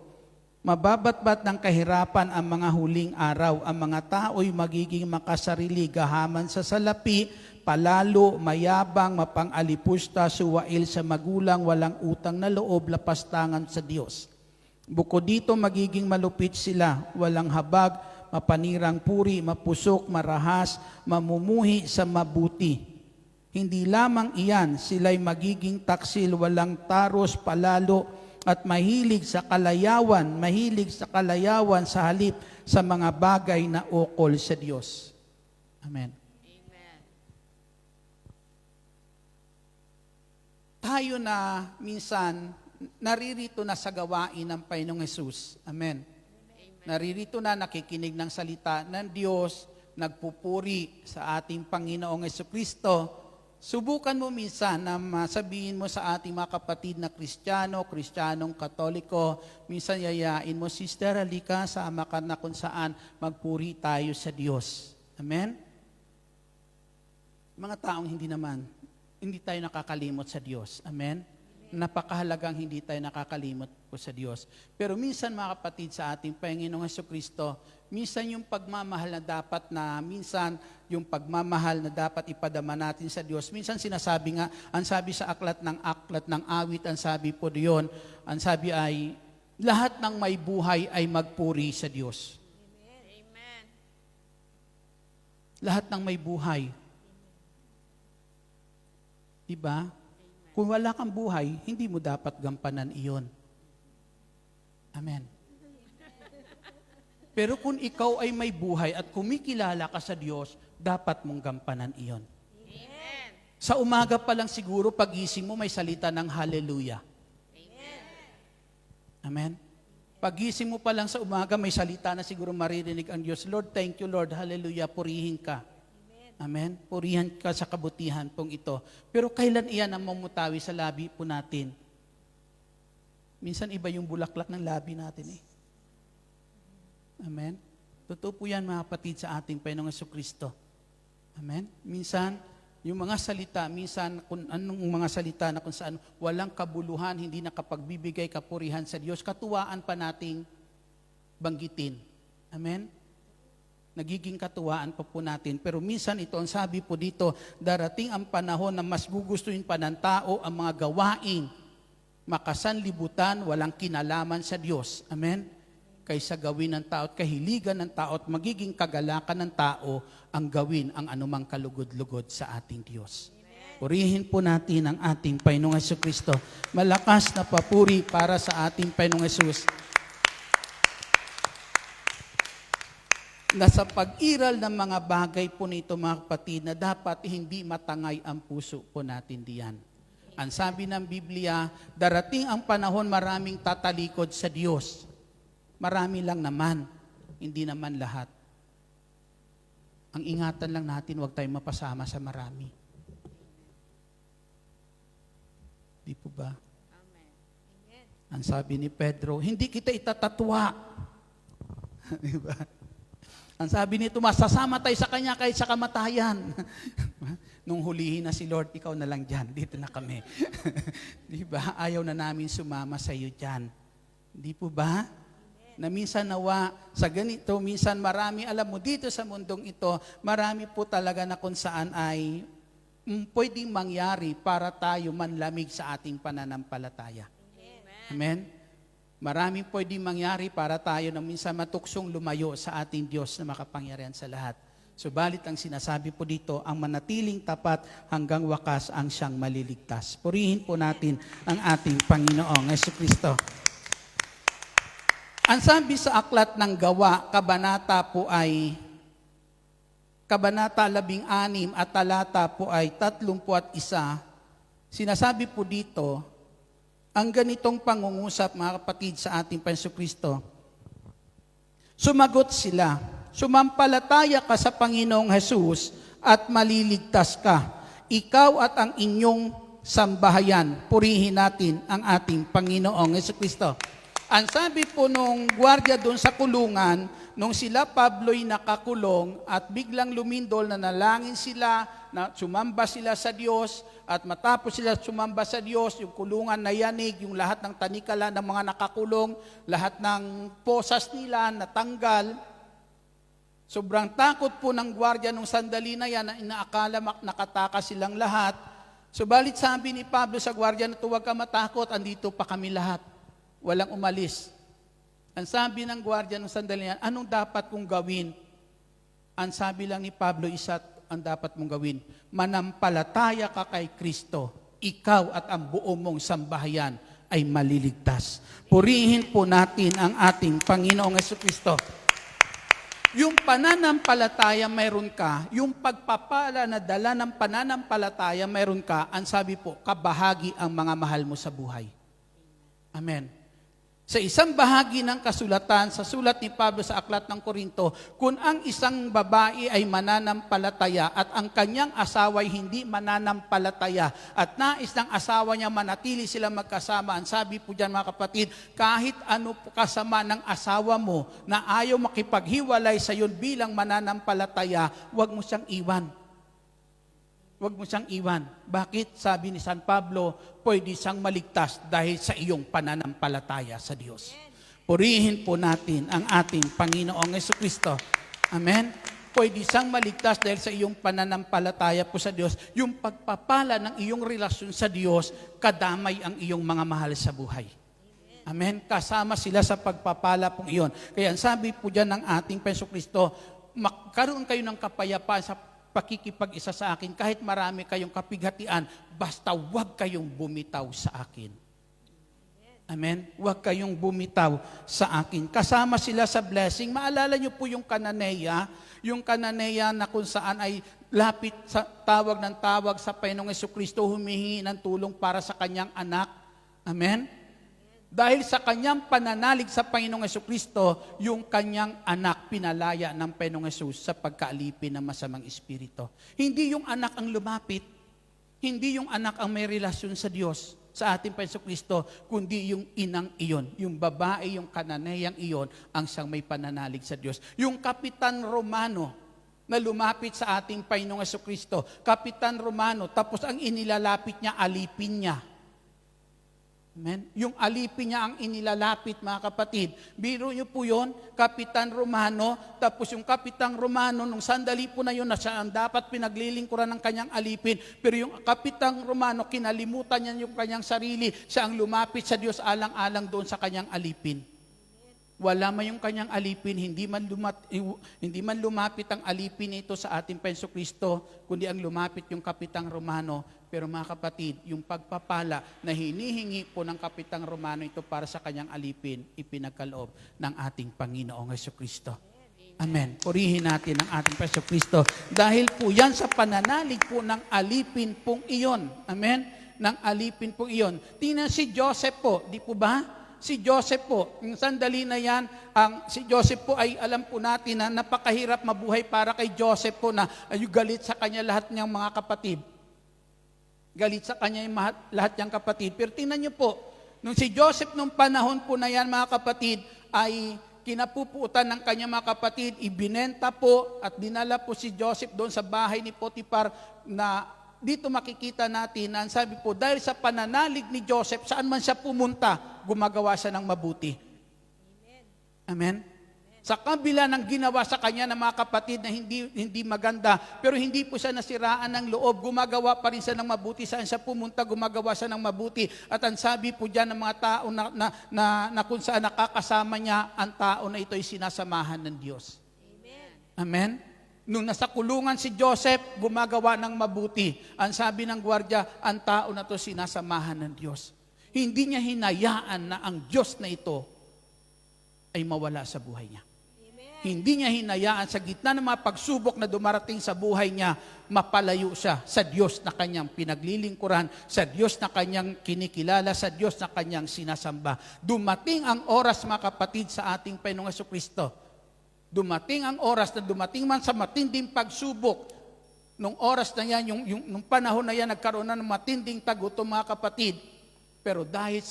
mababatbat ng kahirapan ang mga huling araw. Ang mga tao'y magiging makasarili, gahaman sa salapi, palalo, mayabang, mapang-alipusta, suwail sa magulang, walang utang na loob, lapastangan sa Diyos. Bukod dito, magiging malupit sila, walang habag, mapanirang puri, mapusok, marahas, mamumuhi sa mabuti. Hindi lamang iyan, sila'y magiging taksil, walang taros, palalo, at mahilig sa kalayawan sa halip sa mga bagay na ukol sa Diyos. Amen. Amen. Tayo na minsan naririto na sa gawain ng Panginoong Hesus. Amen. Naririto na nakikinig ng salita ng Diyos, nagpupuri sa ating Panginoong Jesucristo. Subukan mo minsan na sabihin mo sa ating mga kapatid na Kristiyanong Katoliko, minsan yayain mo, Sister, halika, sama ka na kung saan magpuri tayo sa Diyos. Amen? Mga taong hindi tayo nakakalimot sa Diyos. Amen? Napakahalagang hindi tayo nakakalimot po sa Diyos. Pero minsan, mga kapatid, sa ating Panginoong Jesucristo, minsan yung pagmamahal na dapat ipadama natin sa Diyos. Minsan sinasabi nga, ang sabi sa aklat ng awit, ang sabi po diyon, ang sabi ay, lahat ng may buhay ay magpuri sa Diyos. Amen. Lahat ng may buhay. Diba? Kung wala kang buhay, hindi mo dapat gampanan iyon. Amen. Pero kung ikaw ay may buhay at kumikilala ka sa Diyos, dapat mong gampanan iyon. Amen. Sa umaga pa lang siguro, pagising mo, may salita ng hallelujah. Amen. Amen? Pagising mo pa lang sa umaga, may salita na siguro maririnig ang Diyos. Lord, thank you, Lord. Hallelujah. Purihin ka. Amen? Purihan ka sa kabutihan pong ito. Pero kailan iyan ang mamutawi sa labi po natin? Minsan iba yung bulaklak ng labi natin eh. Amen? Totoo po yan, mga kapatid, sa ating Panginoong Jesucristo. Amen? Minsan, yung mga salita, minsan kung anong mga salita na kung saan walang kabuluhan, hindi nakapagbibigay kapurihan sa Diyos, katuwaan pa nating banggitin. Amen? Nagiging katuwaan pa po natin. Pero minsan ito, ang sabi po dito, darating ang panahon na mas gugustuhin pa ng tao ang mga gawain, makasanlibutan, walang kinalaman sa Diyos. Amen? Kaysa gawin ng tao at kahiligan ng tao at magiging kagalakan ng tao ang gawin ang anumang kalugod-lugod sa ating Diyos. Purihin po natin ang ating Panginoong Jesucristo. Malakas na papuri para sa ating Panginoong Jesus. Na sa pag-iral ng mga bagay po nito, mga kapatid, na dapat hindi matangay ang puso po natin diyan. Ang sabi ng Biblia, darating ang panahon maraming tatalikod sa Diyos. Marami lang naman, hindi naman lahat. Ang ingatan lang natin, huwag tayong mapasama sa marami. Di po ba? Amen. Amen. Ang sabi ni Pedro, hindi kita itatatwa. Di ba? Ang sabi nito, masasama tayo sa kanya kahit sa kamatayan. Nung hulihin na si Lord, ikaw na lang dyan, dito na kami. Di ba? Ayaw na namin sumama sa iyo dyan. Di po ba? na minsan nawa sa ganito, minsan marami, alam mo, dito sa mundong ito, marami po talaga na kung saan ay pwedeng mangyari para tayo manlamig sa ating pananampalataya. Amen? Maraming pwedeng mangyari para tayo na minsan matuksong lumayo sa ating Diyos na makapangyarihan sa lahat. Subalit ang sinasabi po dito, ang manatiling tapat hanggang wakas ang siyang maliligtas. Purihin po natin ang ating Panginoong Jesucristo. Ang sabi sa aklat ng Gawa, kabanata 16 at talata po ay 31, sinasabi po dito, ang ganitong pangungusap, mga kapatid, sa ating Jesucristo. Sumagot sila, sumampalataya ka sa Panginoong Jesus at maliligtas ka, ikaw at ang inyong sambahayan. Purihin natin ang ating Panginoong Jesucristo. Ang sabi po nung gwardiya doon sa kulungan, nung sila Pablo'y nakakulong at biglang lumindol na nalangin sila, na sumamba sila sa Diyos, at matapos sila sumamba sa Diyos, yung kulungan na yanig, yung lahat ng tanikala ng mga nakakulong, lahat ng posas nila natanggal. Sobrang takot po ng gwardiya nung sandali na yan, na inaakala nakatakas silang lahat. Subalit sabi ni Pablo sa gwardiya na huwag ka matakot, andito pa kami lahat. Walang umalis. Ang sabi ng gwardiya nung sandali na yan, anong dapat kong gawin? Ang sabi lang ni Pablo, isa't ang dapat mong gawin, manampalataya ka kay Kristo, ikaw at ang buong mong sambahayan ay maliligtas. Purihin po natin ang ating Panginoong Jesucristo. Yung pananampalataya mayroon ka, yung pagpapala na dala ng pananampalataya mayroon ka, ang sabi po, kabahagi ang mga mahal mo sa buhay. Amen. Sa isang bahagi ng kasulatan, sa sulat ni Pablo sa Aklat ng Korinto, kung ang isang babae ay mananampalataya at ang kanyang asawa ay hindi mananampalataya at nais ng asawa niya manatili sila magkasama, ang sabi po dyan, mga kapatid, kahit ano po kasama ng asawa mo na ayaw makipaghiwalay sa iyo bilang mananampalataya, huwag mo siyang iwan. Huwag mo siyang iwan. Bakit? Sabi ni San Pablo, pwede siyang maligtas dahil sa iyong pananampalataya sa Diyos. Purihin po natin ang ating Panginoong Jesucristo. Amen? Pwede siyang maligtas dahil sa iyong pananampalataya po sa Diyos. Yung pagpapala ng iyong relasyon sa Diyos, kadamay ang iyong mga mahal sa buhay. Amen? Kasama sila sa pagpapala pong iyon. Kaya sabi po dyan ng ating Jesucristo, magkaroon kayo ng kapayapaan sa pakikipag-isa sa akin, kahit marami kayong kapighatian, basta huwag kayong bumitaw sa akin. Amen? Huwag kayong bumitaw sa akin. Kasama sila sa blessing. Maalala niyo po yung Kananeya na kung saan ay lapit sa tawag sa Panginoong Jesucristo, humihingi ng tulong para sa kanyang anak. Amen? Dahil sa kanyang pananalig sa Panginoong Jesucristo, yung kanyang anak pinalaya ng Panginoong Jesus sa pagkaalipin ng masamang espiritu. Hindi yung anak ang lumapit, hindi yung anak ang may relasyon sa Diyos, sa ating Panginoong Jesucristo, kundi yung inang iyon, yung babae, yung kananeyang iyon, ang siyang may pananalig sa Diyos. Yung Kapitan Romano na lumapit sa ating Panginoong Jesucristo, Kapitan Romano, tapos ang inilalapit niya, alipin niya. Amen? Yung alipin niya ang inilalapit, mga kapatid. Biro niyo po yun, Kapitan Romano, tapos yung Kapitang Romano, nung sandali po na yun, na siya ang dapat pinaglilingkuran ng kanyang alipin, pero yung Kapitang Romano, kinalimutan niya yung kanyang sarili, siya ang lumapit sa Diyos alang-alang doon sa kanyang alipin. Wala man yung kanyang alipin, hindi man lumapit ang alipin ito sa ating Panginoong Kristo, kundi ang lumapit yung Kapitang Romano. Pero mga kapatid, yung pagpapala na hinihingi po ng Kapitang Romano ito para sa kanyang alipin, ipinagkaloob ng ating Panginoong Jesucristo. Amen. Purihin natin ang ating Panginoong Kristo. Dahil po yan sa pananalig po ng alipin pong iyon. Amen? Ng alipin pong iyon. Tingnan si Joseph po, di po ba? Si Joseph po, yung sandali na yan, si Joseph po ay alam po natin na napakahirap mabuhay para kay Joseph po na galit sa kanya lahat niyang mga kapatid. Galit sa kanya yung lahat niyang kapatid. Pero tingnan niyo po, nung si Joseph nung panahon po na yan, mga kapatid, ay kinapupuutan ng kanyang mga kapatid, ibinenta po at dinala po si Joseph doon sa bahay ni Potiphar na dito makikita natin na sabi po, dahil sa pananalig ni Joseph, saan man siya pumunta, gumagawa siya ng mabuti. Amen? Sa kabila ng ginawa sa kanya ng mga kapatid na hindi maganda, pero hindi po siya nasiraan ng loob, gumagawa pa rin siya ng mabuti. Saan siya pumunta, gumagawa siya ng mabuti. At ang sabi po dyan ng mga tao na kung saan nakakasama niya, ang tao na ito ay sinasamahan ng Diyos. Amen? Nung nasa kulungan si Joseph, gumagawa ng mabuti. Ang sabi ng gwardiya, ang tao na ito sinasamahan ng Diyos. Hindi niya hinayaan na ang Diyos na ito ay mawala sa buhay niya. Hindi niya hinayaan sa gitna ng mga pagsubok na dumarating sa buhay niya, mapalayo siya sa Diyos na kanyang pinaglilingkuran, sa Diyos na kanyang kinikilala, sa Diyos na kanyang sinasamba. Dumating ang oras, mga kapatid, sa ating Panginoong Jesucristo. Dumating ang oras na dumating man sa matinding pagsubok. Nung oras na yan, nung panahon na yan, nagkaroon na ng matinding tagutom, mga kapatid. Pero dahil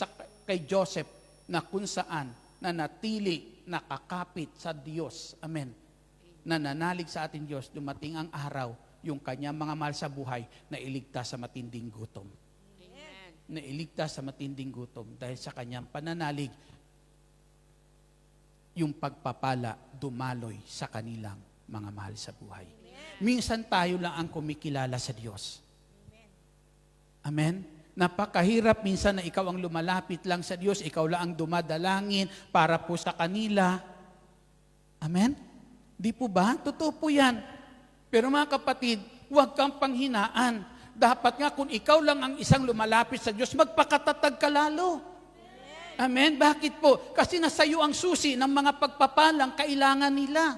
kay Joseph, na kung saan, na natili, nakakapit sa Diyos. Amen. Nananalig sa ating Diyos, dumating ang araw, yung kanyang mga mahal sa buhay, na iligtas sa matinding gutom. Amen. Na iligtas sa matinding gutom dahil sa kanyang pananalig, yung pagpapala dumaloy sa kanilang mga mahal sa buhay. Minsan tayo lang ang kumikilala sa Diyos. Amen? Napakahirap minsan na ikaw ang lumalapit lang sa Diyos, ikaw lang ang dumadalangin para po sa kanila. Amen? Di po ba? Totoo po yan. Pero mga kapatid, huwag kang panghinaan. Dapat nga kung ikaw lang ang isang lumalapit sa Diyos, magpakatatag ka lalo. Amen? Bakit po? Kasi nasa iyo ang susi ng mga pagpapalang kailangan nila.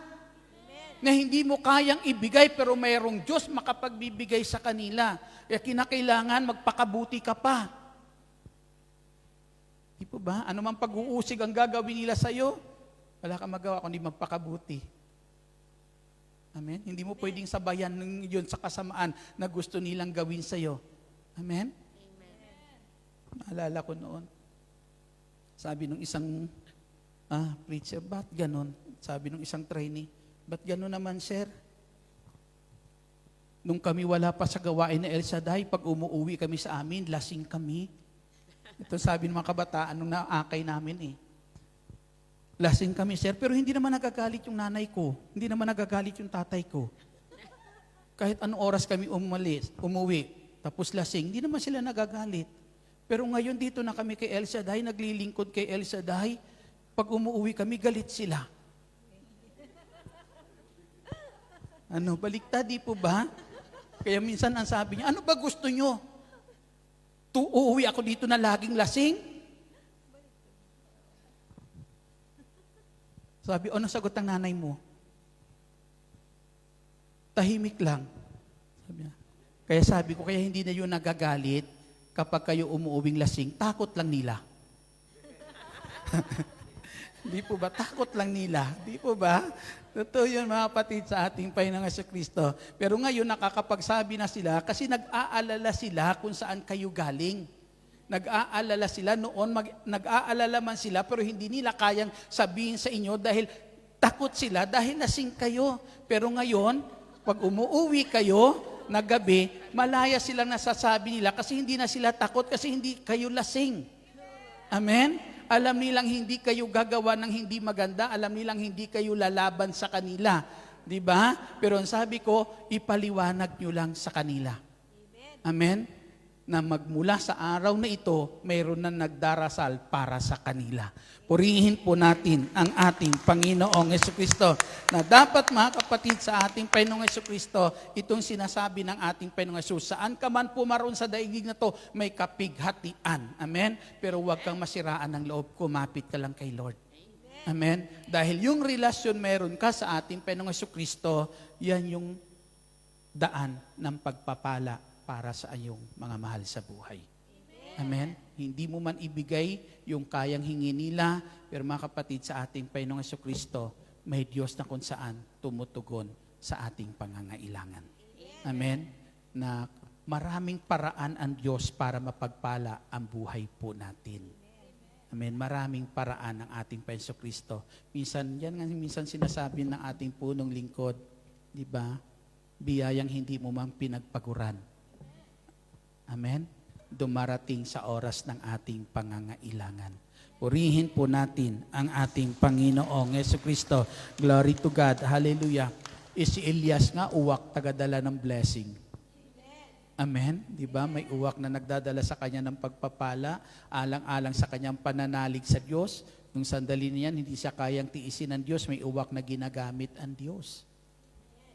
Na hindi mo kayang ibigay pero mayroong Diyos makapagbibigay sa kanila. Kaya kinakailangan magpakabuti ka pa. Di po ba? Ano mang pag-uusig ang gagawin nila sa iyo, wala kang magawa kundi magpakabuti. Amen? Hindi mo pwedeng sabayan yun sa kasamaan na gusto nilang gawin sa iyo. Amen? Naalala ko noon. Sabi nung isang preacher, ba't ganon? Sabi nung isang trainee, ba't gano'n naman, sir? Nung kami wala pa sa gawain na El Shaddai, pag umuwi kami sa amin, lasing kami. Ito sabi ng mga kabataan nung naakay namin eh. Lasing kami, sir. Pero hindi naman nagagalit yung nanay ko. Hindi naman nagagalit yung tatay ko. Kahit anong oras kami umuwi, tapos lasing, hindi naman sila nagagalit. Pero ngayon dito na kami kay El Shaddai, naglilingkod kay El Shaddai, pag umuwi kami, galit sila. Ano, baliktad, di po ba? Kaya minsan ang sabi niya, ano ba gusto nyo? Uuwi ako dito na laging lasing? Sabi, ano sagot ng nanay mo? Tahimik lang. Sabi niya. Kaya sabi ko, kaya hindi na yun nagagalit kapag kayo umuuwing lasing, takot lang nila. Di po ba? Takot lang nila. Di po ba? Totoo yun, mga kapatid, sa ating Panginoong Jesucristo. Pero ngayon, nakakapagsabi na sila kasi nag-aalala sila kung saan kayo galing. Nag-aalala sila noon, nag-aalala man sila, pero hindi nila kayang sabihin sa inyo dahil takot sila, dahil lasing kayo. Pero ngayon, pag umuwi kayo na gabi, malaya silang nasasabi nila kasi hindi na sila takot kasi hindi kayo lasing. Amen? Alam nilang hindi kayo gagawa ng hindi maganda, alam nilang hindi kayo lalaban sa kanila. Di ba? Pero ang sabi ko, ipaliwanag nyo lang sa kanila. Amen? Na magmula sa araw na ito, mayroon na nagdarasal para sa kanila. Purihin po natin ang ating Panginoong Jesucristo na dapat, mga kapatid, sa ating Panginoong Jesucristo, itong sinasabi ng ating Panginoong Jesus, saan ka man pumaroon sa daigdig na to, may kapighatian. Amen? Pero huwag kang masiraan ng loob, kumapit ka lang kay Lord. Amen? Dahil yung relasyon meron ka sa ating Panginoong Jesucristo, yan yung daan ng pagpapala para sa iyong mga mahal sa buhay. Amen? Hindi mo man ibigay yung kayang hingi nila, pero mga kapatid, sa ating Panginoong Jesucristo, may Diyos na kung saan tumutugon sa ating pangangailangan. Amen? Na maraming paraan ang Diyos para mapagpala ang buhay po natin. Amen? Maraming paraan ng ating Panginoong Jesucristo. Minsan sinasabi ng ating punong lingkod, di ba? Biyayang hindi mo man pinagpaguran. Amen? Dumarating sa oras ng ating pangangailangan. Purihin po natin ang ating Panginoong Jesucristo. Glory to God. Hallelujah. Si Elias nga, uwak, tagadala ng blessing. Amen? Di ba? May uwak na nagdadala sa kanya ng pagpapala, alang-alang sa kanyang pananalig sa Diyos. Nung sandali niyan, hindi siya kayang tiisin ng Diyos, may uwak na ginagamit ang Diyos.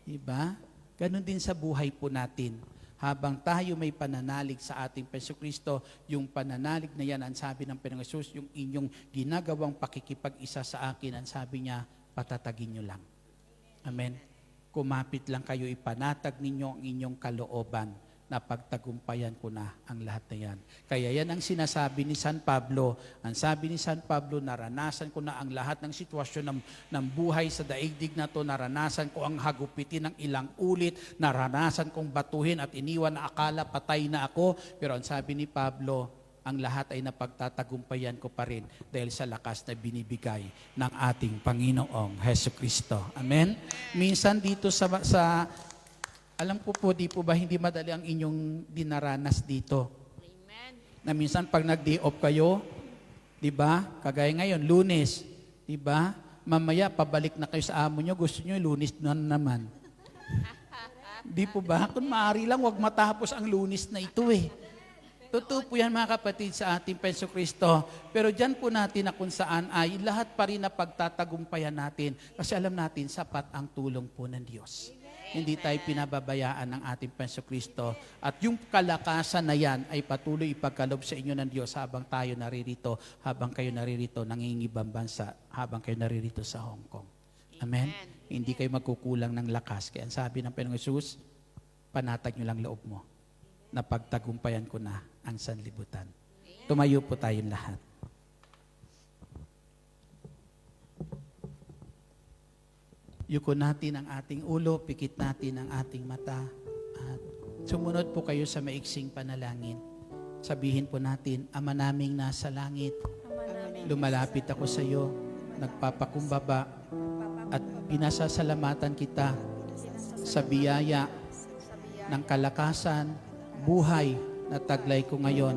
Di ba? Ganon din sa buhay po natin. Habang tayo may pananalig sa ating Jesucristo, yung pananalig na yan, ang sabi ng Panginoong Hesus, yung inyong ginagawang pakikipag-isa sa akin, ang sabi niya, patatagin nyo lang. Amen? Kumapit lang kayo, ipanatag ninyo ang inyong kalooban na pagtagumpayan ko na ang lahat na yan. Kaya yan ang sinasabi ni San Pablo. Ang sabi ni San Pablo, naranasan ko na ang lahat ng sitwasyon ng buhay sa daigdig na to, naranasan ko ang hagupitin ng ilang ulit, naranasan kong batuhin at iniwan na akala patay na ako. Pero ang sabi ni Pablo, ang lahat ay napagtatagumpayan ko pa rin dahil sa lakas na binibigay ng ating Panginoong Jesucristo. Amen? Minsan dito sa alam ko po, di po ba hindi madali ang inyong dinaranas dito? Amen. Na minsan pag nag-day off kayo, di ba? Kagaya ngayon, Lunes, di ba? Mamaya pabalik na kayo sa amo nyo, gusto nyo Lunes na naman. Di po ba? Kung maaari lang, wag matapos ang Lunes na ito eh. Totoo po yan mga kapatid sa ating Jesucristo. Pero dyan po natin na kung saan ay lahat pa rin na pagtatagumpayan natin. Kasi alam natin, sapat ang tulong po ng Diyos. Hindi tayo pinababayaan ng ating Jesucristo. At yung kalakasan na yan ay patuloy ipagkalob sa inyo ng Diyos habang tayo naririto, habang kayo naririto, nangingibang bansa, habang kayo naririto sa Hong Kong. Amen? Hindi kayo magkukulang ng lakas. Kaya ang sabi ng Panginoong Hesus, panatag nyo lang loob mo na pagtagumpayan ko na ang sanlibutan. Tumayo po tayong lahat. Yuko natin ang ating ulo, pikit natin ang ating mata, at sumunod po kayo sa maiksing panalangin. Sabihin po natin, Ama naming nasa langit, lumalapit ako sa iyo, nagpapakumbaba, at pinasasalamatan kita sa biyaya ng kalakasan, buhay na taglay ko ngayon,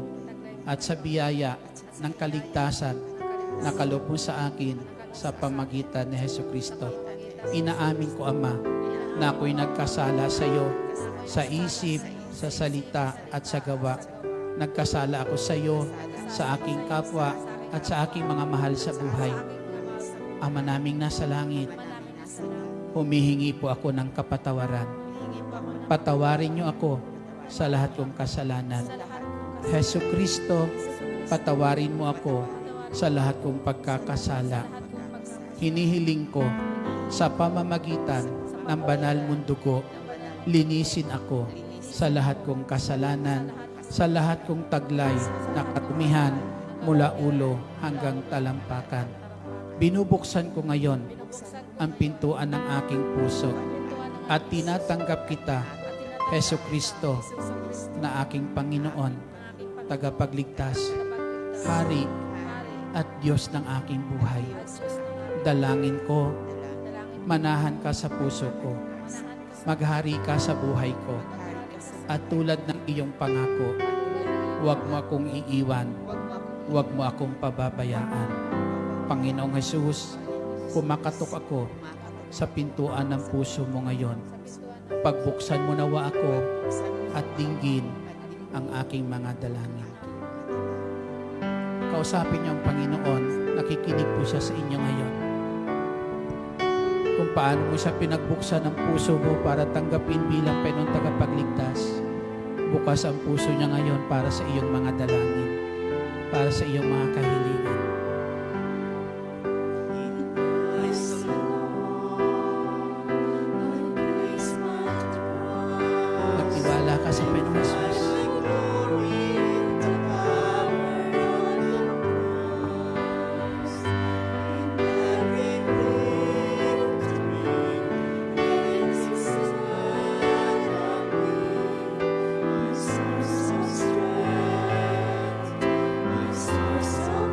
at sa biyaya ng kaligtasan na kaloob mo sa akin sa pamagitan ni Jesucristo. Inaamin ko, Ama, na ako'y nagkasala sa iyo, sa isip, sa salita at sa gawa. Nagkasala ako sa iyo, sa aking kapwa at sa aking mga mahal sa buhay. Ama naming nasa langit, humihingi po ako ng kapatawaran. Patawarin niyo ako sa lahat kong kasalanan. Jesucristo, patawarin mo ako sa lahat kong pagkakasala. Hinihiling ko sa pamamagitan ng banal mong dugo, linisin ako sa lahat kong kasalanan, sa lahat kong taglay na katumihan mula ulo hanggang talampakan. Binubuksan ko ngayon ang pintuan ng aking puso at tinatanggap kita, Jesucristo, na aking Panginoon, tagapagligtas, Hari at Diyos ng aking buhay. Dalangin ko, manahan ka sa puso ko, maghari ka sa buhay ko, at tulad ng iyong pangako, huwag mo akong iiwan, huwag mo akong pababayaan. Panginoong Hesus, kumakatok ako sa pintuan ng puso mo ngayon. Pagbuksan mo nawa ako at dinggin ang aking mga dalangin. Kausapin niyo ang Panginoon, nakikinig po siya sa inyo ngayon. Kung paano mo siya pinagbuksan ng puso mo para tanggapin bilang Panginoong tagapagligtas. Bukas ang puso niya ngayon para sa iyong mga dalangin, para sa iyong mga kahilingan. Magtiwala ka sa Panginoong Hesus. Source of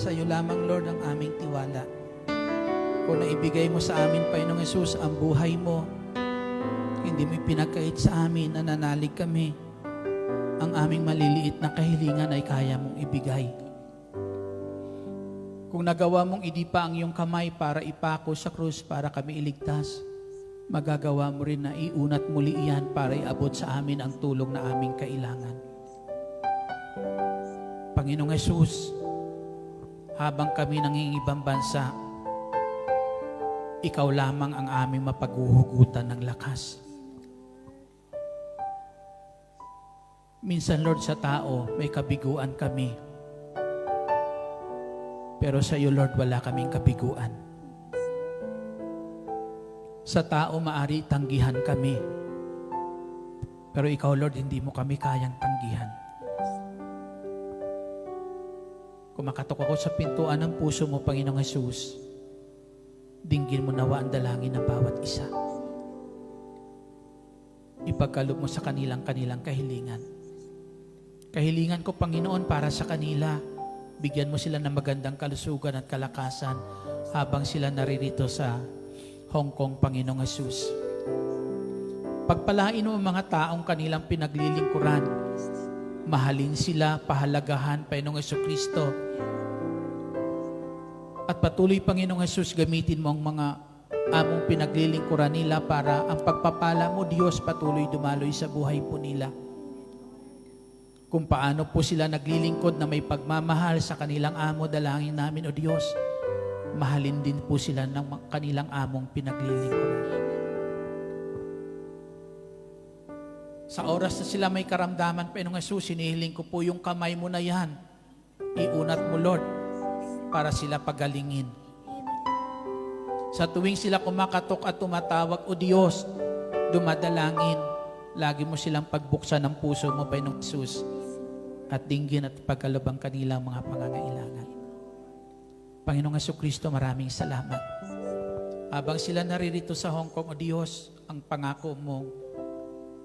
sa iyo lamang, Lord, ang aming tiwala. Kung naibigay mo sa amin, Panginoong Hesus, ang buhay mo, hindi mo ipinagkait sa amin, nananalig kami. Ang aming maliliit na kahilingan ay kaya mong ibigay. Kung nagawa mong idipa ang iyong kamay para ipako sa krus para kami iligtas, magagawa mo rin na iunat muli iyan para iabot sa amin ang tulong na aming kailangan. Panginoong Hesus, habang kami nangingibang bansa, ikaw lamang ang aming mapaghuhugutan ng lakas. Minsan, Lord, sa tao, may kabiguan kami. Pero sa iyo, Lord, wala kaming kabiguan. Sa tao, maari tanggihan kami. Pero ikaw, Lord, hindi mo kami kayang tanggihan. Kumakatok ako sa pintuan ng puso mo, Panginoong Hesus. Dinggin mo nawa ang dalangin ng bawat isa. Ipagkaloob mo sa kanilang kahilingan. Kahilingan ko, Panginoon, para sa kanila. Bigyan mo sila ng magandang kalusugan at kalakasan habang sila naririto sa Hong Kong, Panginoong Hesus. Pagpalain mo ang mga taong kanilang pinaglilingkuran. Mahalin sila, pahalagahan, Panginoong Jesucristo. At patuloy, Panginoong Hesus, gamitin mo ang mga among pinaglilingkuran nila para ang pagpapala mo, Diyos, patuloy dumaloy sa buhay po nila. Kung paano po sila naglilingkod na may pagmamahal sa kanilang amo, dalangin namin, O Diyos, mahalin din po sila ng kanilang among pinaglilingkuran. Sa oras na sila may karamdaman, Panginoong Hesus, sinihiling ko po yung kamay mo na yan. Iunat mo, Lord, para sila pagalingin. Sa tuwing sila kumakatok at tumatawag, O Diyos, dumadalangin, lagi mo silang pagbuksan ng puso mo, Panginoong Hesus, at dinggin at pagkalabang kanilang mga pangangailangan. Panginoong Jesucristo, maraming salamat. Habang sila naririto sa Hong Kong, O Diyos, ang pangako mo,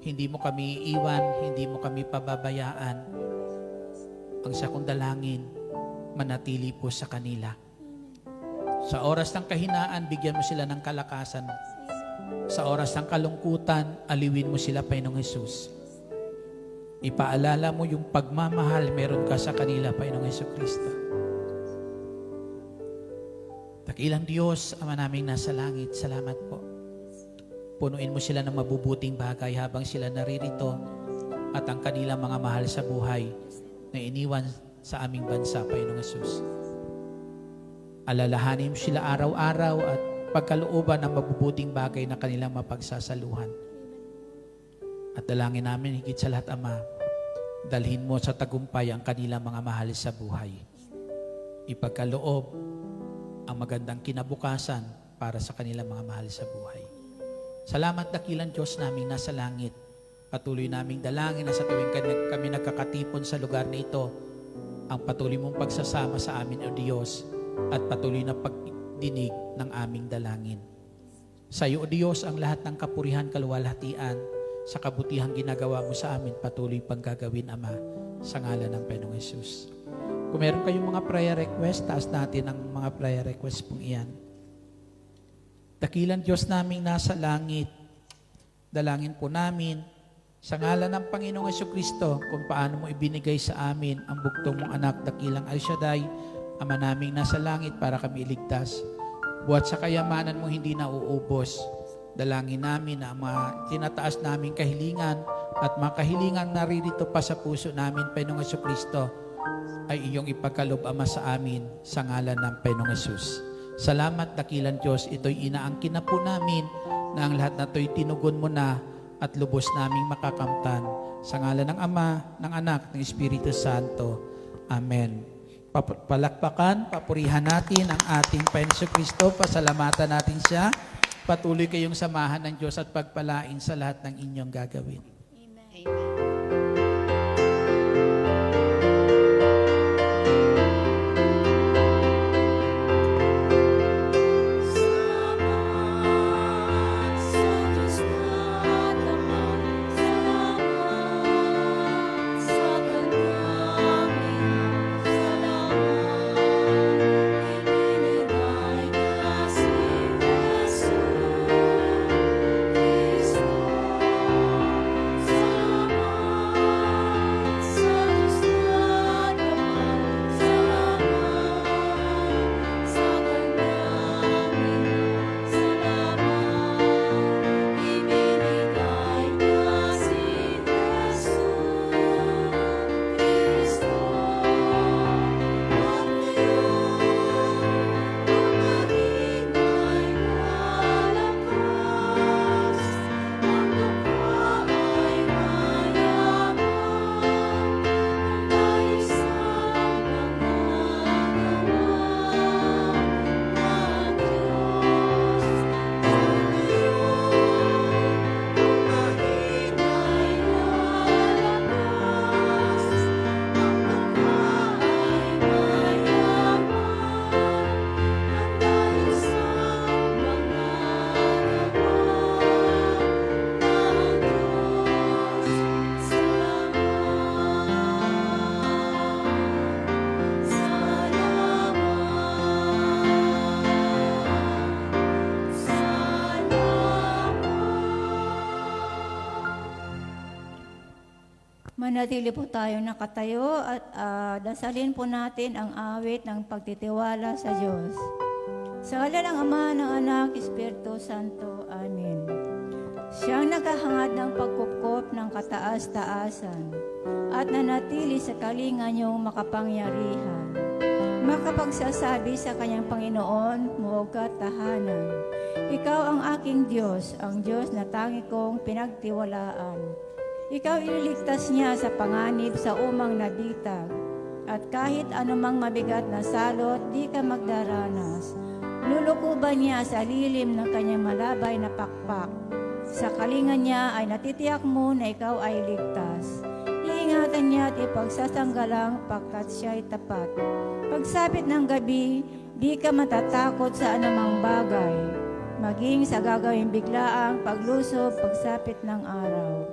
hindi mo kami iiwan, hindi mo kami pababayaan. Ang sa kong dalangin, manatili po sa kanila. Sa oras ng kahinaan, bigyan mo sila ng kalakasan. Sa oras ng kalungkutan, aliwin mo sila, Panginoong Hesus. Ipaalala mo yung pagmamahal meron ka sa kanila, Panginoong Jesucristo. Dakilang Diyos, Ama naming nasa langit, salamat po. Punuin mo sila ng mabubuting bagay habang sila naririto at ang kanilang mga mahal sa buhay na iniwan sa aming bansa, Panginoong Hesus. Alalahanin mo sila araw-araw at pagkalooban ng mabubuting bagay na kanilang mapagsasaluhan. At dalangin namin higit sa lahat, Ama, dalhin mo sa tagumpay ang kanilang mga mahal sa buhay. Ipagkaloob ang magandang kinabukasan para sa kanilang mga mahal sa buhay. Salamat, dakilang Diyos naming nasa langit. Patuloy naming dalangin na sa tuwing kami nagkakatipon sa lugar na ito, ang patuloy mong pagsasama sa amin, O Diyos, at patuloy na pagdinig ng aming dalangin. Sa iyo, O Diyos, ang lahat ng kapurihan, kaluwalhatian, sa kabutihang ginagawa mo sa amin, patuloy pang gagawin, Ama, sa ngalan ng Panginoong Hesus. Kung meron kayong mga prayer request, taas natin ang mga prayer request pong iyan. Dakilang Diyos naming nasa langit, dalangin po namin sa ngalan ng Panginoong Jesucristo kung paano mo ibinigay sa amin ang bugtong mong anak, dakilang El Shaddai, Ama naming nasa langit para kami iligtas. Buhat sa kayamanan mo hindi na uubos. Dalangin namin na mga tinataas naming kahilingan at mga kahilingan naririto pa sa puso namin, Panginoong Jesucristo, ay iyong ipagkaloob, Ama, sa amin sa ngalan ng Panginoong Hesus. Salamat, dakilang Diyos. Ito'y inaangkin na po namin na ang lahat na ito'y tinugon mo na at lubos naming makakamtan. Sa ngalan ng Ama, ng Anak, ng Espiritu Santo. Amen. Palakpakan, papurihan natin ang ating Panginoong Jesucristo. Pasalamatan natin siya. Patuloy kayong samahan ng Diyos at pagpalain sa lahat ng inyong gagawin. Amen. Salamat Manatili po tayo nakatayo at dasalin po natin ang awit ng pagtitiwala sa Diyos. Sa ngalan ng Ama, ng Anak, Espiritu Santo. Amen. Siyang naghahangad ng pagkupkop ng kataas-taasan at nanatili sa kalinga niyong makapangyarihan. Makapagsasabi sa kanyang Panginoon, muog ka tahanan. Ikaw ang aking Diyos, ang Diyos na tangi kong pinagtiwalaan. Ikaw ililigtas niya sa panganib sa umang naditag. At kahit anumang mabigat na salot, di ka magdaranas. Lulukuban niya sa lilim ng kanyang malabay na pakpak. Sa kalinga niya ay natitiyak mo na ikaw ay ligtas. Iingatan niya at ipagsasanggalang pagkat siya'y tapat. Pagsapit ng gabi, di ka matatakot sa anumang bagay. Maging sa gagawing biglaang paglusob, pagsapit ng araw.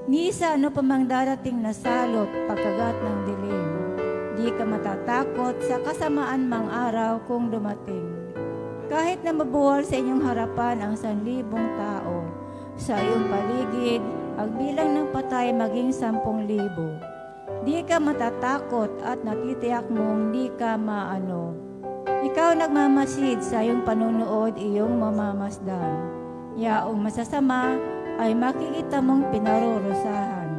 Ni sa ano pa mang darating na salot, pagkagat ng dilim. Di ka matatakot sa kasamaan mang araw kung dumating. Kahit na mabuwal sa inyong harapan ang 1,000 tao, sa iyong paligid, ang bilang ng patay maging 10,000. Di ka matatakot at natitiyak mong di ka maano. Ikaw nagmamasid sa iyong panunood, iyong mamamasdan. Yaong masasama ay makikita mong pinarurusahan.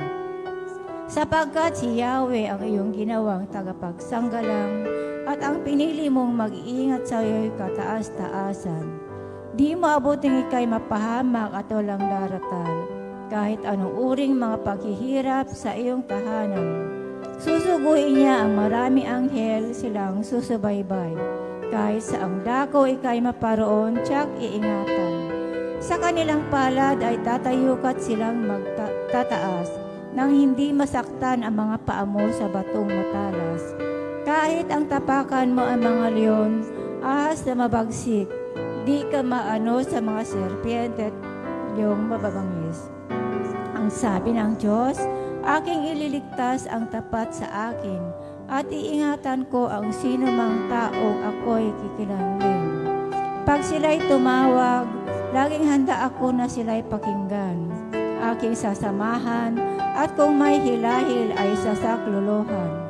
Sapagkat si Yahweh ang iyong ginawang tagapagsanggalang at ang pinili mong mag-iingat sa iyo'y kataas-taasan. Di mo abuting ikay mapahamak at walang daratal, kahit anong uring mga paghihirap sa iyong tahanan. Susuguin niya ang marami anghel, silang susubaybay. Kahit sa ang dako ikay maparoon, tiyak iingatan. Sa kanilang palad ay tatayukat silang magtataas, nang hindi masaktan ang mga paa mo sa batong matalas. Kahit ang tapakan mo ang mga leon, ahas na mabagsik, di ka maano sa mga serpiente at yung mababangis. Ang sabi ng Diyos, aking ililigtas ang tapat sa akin at iingatan ko ang sino mang taong ako'y kikilanling. Pag sila'y tumawag, laging handa ako na sila'y pakinggan. Aking sasamahan at kung may hilahil ay sasaklolohan.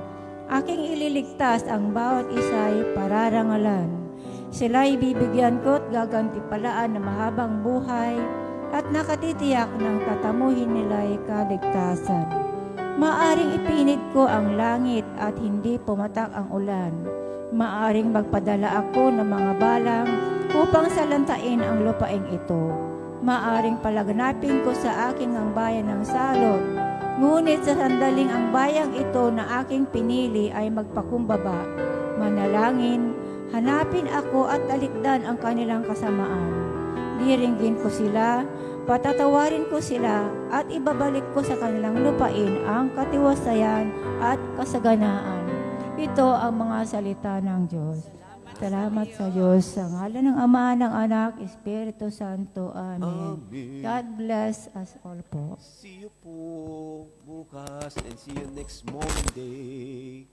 Aking ililigtas ang bawat isa'y pararangalan. Sila'y bibigyan ko at gagantipalaan ng mahabang buhay at nakatitiyak ng tatamuhin nila'y kaligtasan. Maaring ipinid ko ang langit at hindi pumatak ang ulan. Maaring magpadala ako ng mga balang upang salantain ang lupaing ito. Maaring palaganapin ko sa aking ang bayan ng salot. Ngunit sa sandaling ang bayang ito na aking pinili ay magpakumbaba. Manalangin, hanapin ako at talikdan ang kanilang kasamaan. Diringgin ko sila, patatawarin ko sila, at ibabalik ko sa kanilang lupain ang katiwasayan at kasaganaan. Ito ang mga salita ng Diyos. Salamat sa Diyos. Sa ngalan ng Ama, ng Anak, Espiritu Santo. Amen. Amen. God bless us all po. See you po bukas and see you next Monday.